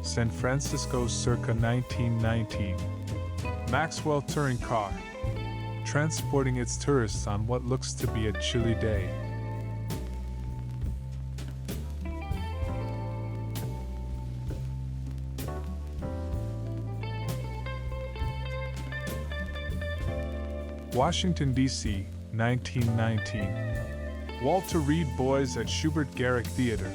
San Francisco circa 1919. Maxwell touring car. Transporting its tourists on what looks to be a chilly day. Washington, D.C., 1919. Walter Reed Boys at Schubert Garrick Theater.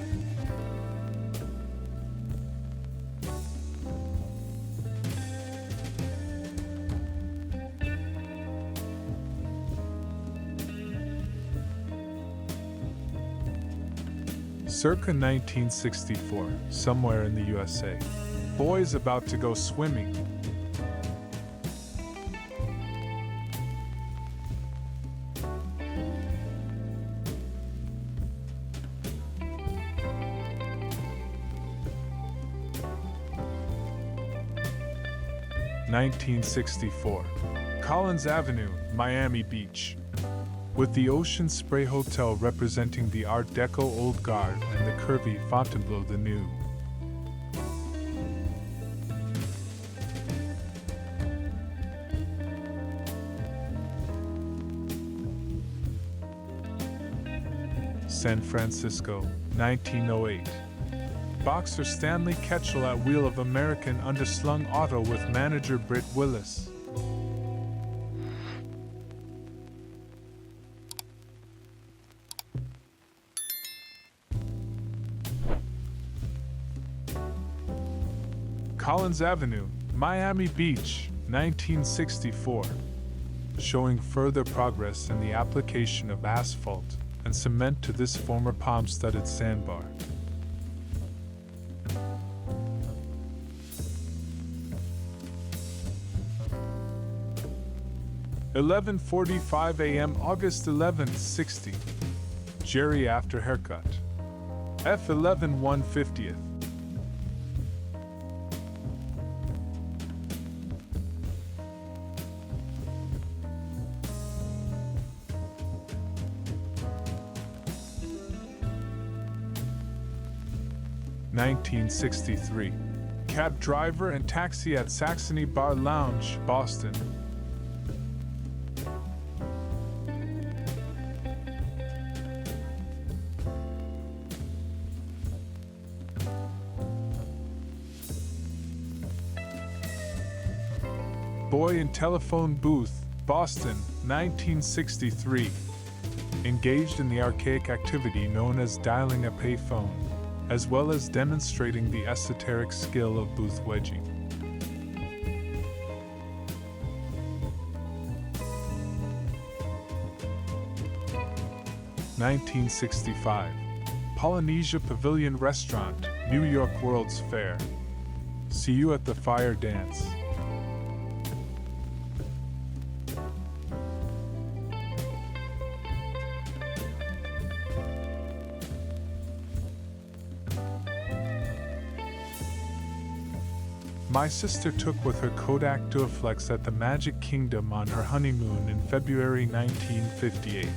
Circa 1964, somewhere in the USA. Boys about to go swimming. (1964) Collins Avenue, Miami Beach. With the Ocean Spray Hotel representing the Art Deco Old Guard and the curvy Fontainebleau the New. San Francisco, 1908. Boxer Stanley Ketchel at wheel of American underslung auto with manager Britt Willis. Collins Avenue, Miami Beach, 1964. Showing further progress in the application of asphalt and cement to this former palm-studded sandbar. (11:45 a.m. August 11th, 60. Jerry after haircut. F11 150th. 1963. Cab driver and taxi at Saxony Bar Lounge, Boston. Boy in telephone booth, Boston, 1963. Engaged in the archaic activity known as dialing a payphone, as well as demonstrating the esoteric skill of booth wedging. (1965) Polynesia Pavilion Restaurant, New York World's Fair. See you at the fire dance. My sister took with her Kodak Duoflex at the Magic Kingdom on her honeymoon in February 1958.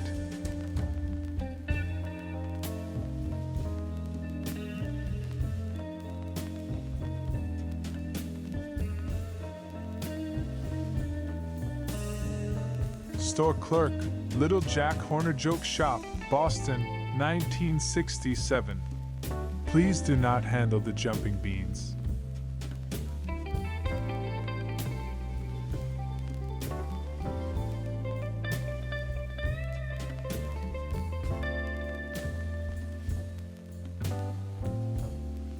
Store clerk, Little Jack Horner Joke Shop, Boston, 1967. Please do not handle the jumping beans.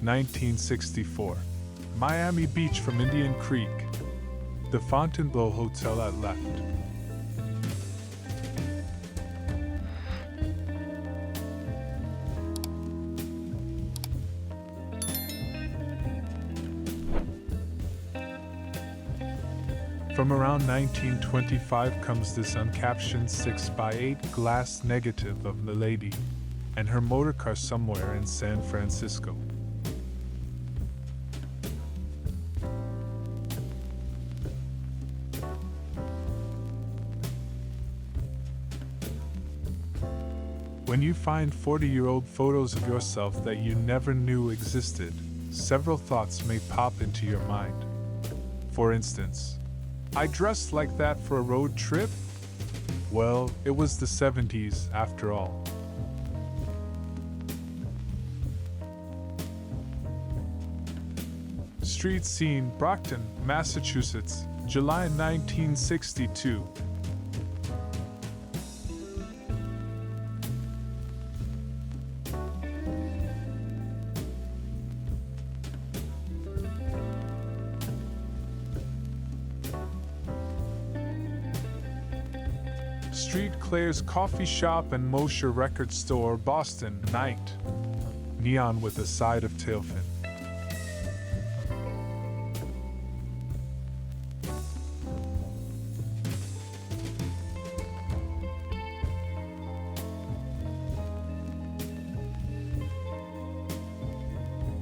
(1964) Miami Beach from Indian Creek. The Fontainebleau Hotel at left. From around 1925 comes this uncaptioned 6x8 glass negative of the lady and her motorcar somewhere in San Francisco. When you find 40-year-old photos of yourself that you never knew existed, several thoughts may pop into your mind. For instance, I dressed like that for a road trip? Well, it was the 70s after all. Street scene, Brockton, Massachusetts, July 1962. Street Claire's Coffee Shop and Mosher Record Store, Boston, night. Neon with a side of tailfin.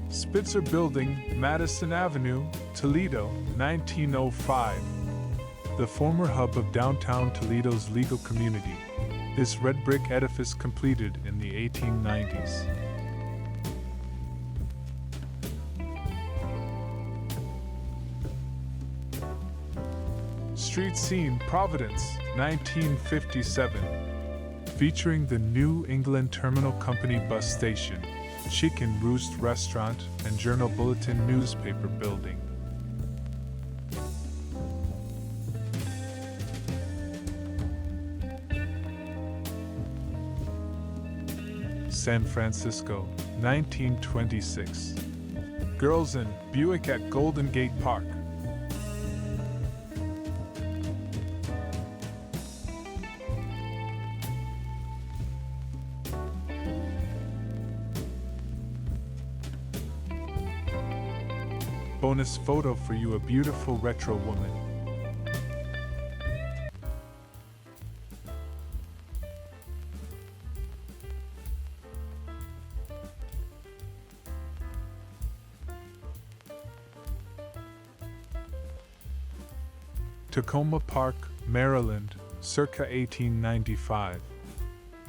Spitzer Building, Madison Avenue, Toledo, 1905. The former hub of downtown Toledo's legal community, this red brick edifice completed in the 1890s. Street scene, Providence, 1957. Featuring the New England Terminal Company bus station, Chicken Roost Restaurant, and Journal Bulletin newspaper building. San Francisco, 1926. Girls in Buick at Golden Gate Park. Bonus photo for you, a beautiful retro woman. Tacoma Park, Maryland, circa 1895.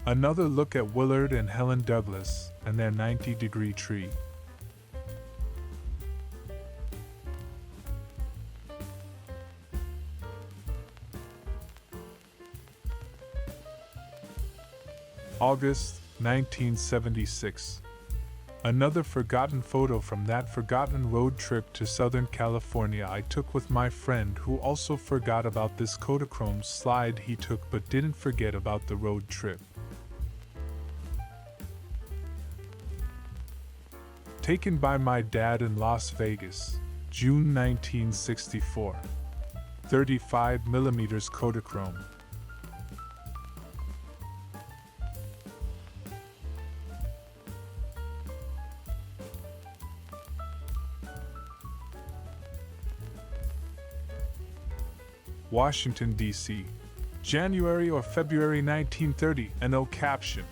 Another look at Willard and Helen Douglas and their 90-degree tree. August 1976. Another forgotten photo from that forgotten road trip to Southern California I took with my friend who also forgot about this Kodachrome slide he took but didn't forget about the road trip. Taken by my dad in Las Vegas, June 1964. 35mm Kodachrome. Washington, D.C., January or February 1930, and no caption.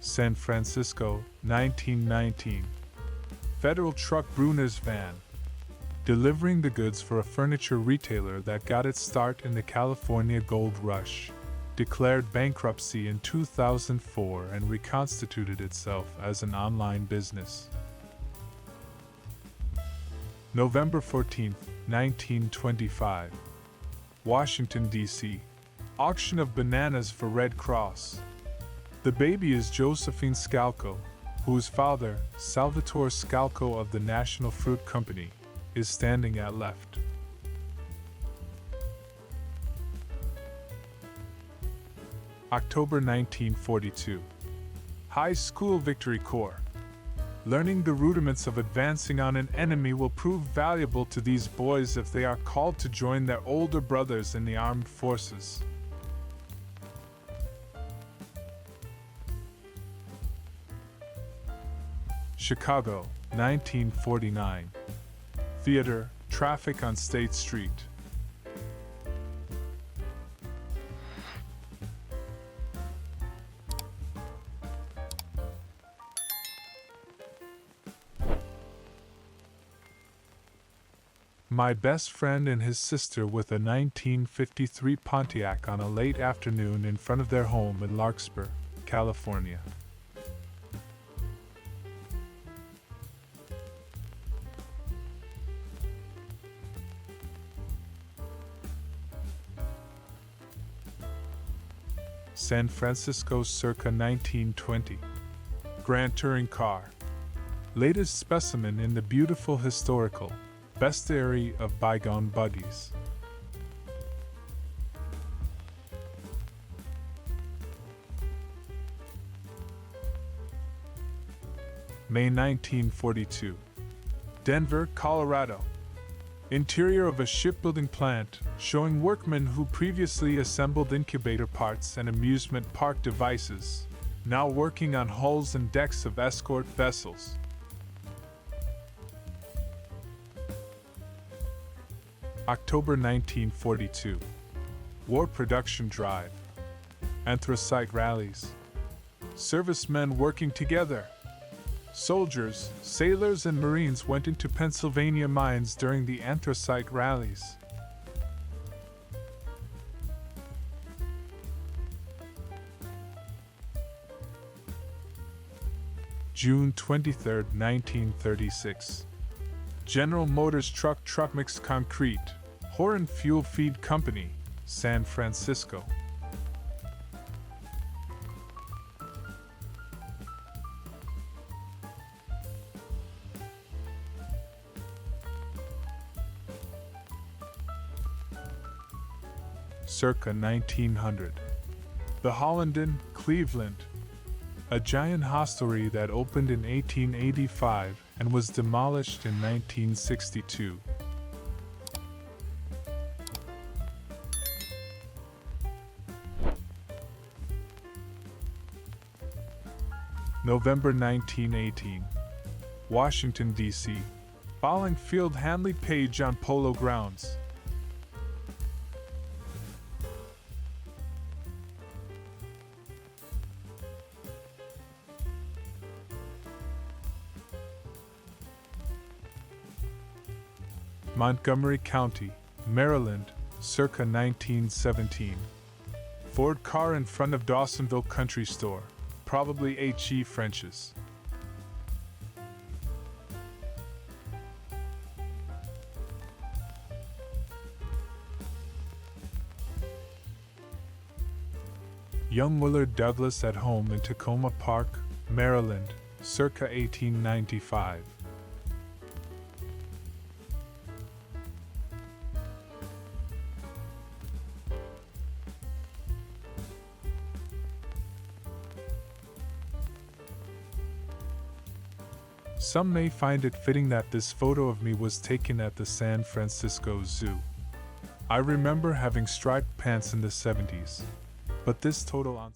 San Francisco, 1919. Federal truck Bruner's van, delivering the goods for a furniture retailer that got its start in the California Gold Rush, declared bankruptcy in 2004 and reconstituted itself as an online business. November 14, 1925. Washington, D.C. Auction of bananas for Red Cross. The baby is Josephine Scalco, whose father, Salvatore Scalco of the National Fruit Company, is standing at left. October 1942. High School Victory Corps. Learning the rudiments of advancing on an enemy will prove valuable to these boys if they are called to join their older brothers in the armed forces. Chicago, 1949. Theater, traffic on State Street. My best friend and his sister with a 1953 Pontiac on a late afternoon in front of their home in Larkspur, California. San Francisco circa 1920. Grand Touring Car. Latest specimen in the beautiful historical bestiary of bygone buggies. May 1942. Denver, Colorado. Interior of a shipbuilding plant, showing workmen who previously assembled incubator parts and amusement park devices, now working on hulls and decks of escort vessels. October 1942. War production drive. Anthracite rallies. Servicemen working together. Soldiers, sailors, and Marines went into Pennsylvania mines during the anthracite rallies. June 23, 1936. General Motors Truck Mixed Concrete, Horan Fuel Feed Company, San Francisco. Circa 1900. The Hollenden, Cleveland. A giant hostelry that opened in 1885 and was demolished in 1962. November 1918. Washington, D.C. Bowling Field Hanley Page on Polo Grounds. Montgomery County, Maryland, circa 1917. Ford car in front of Dawsonville Country Store, probably H.E. French's. Young Willard Douglas at home in Tacoma Park, Maryland, circa 1895. Some may find it fitting that this photo of me was taken at the San Francisco Zoo. I remember having striped pants in the 70s, but this total on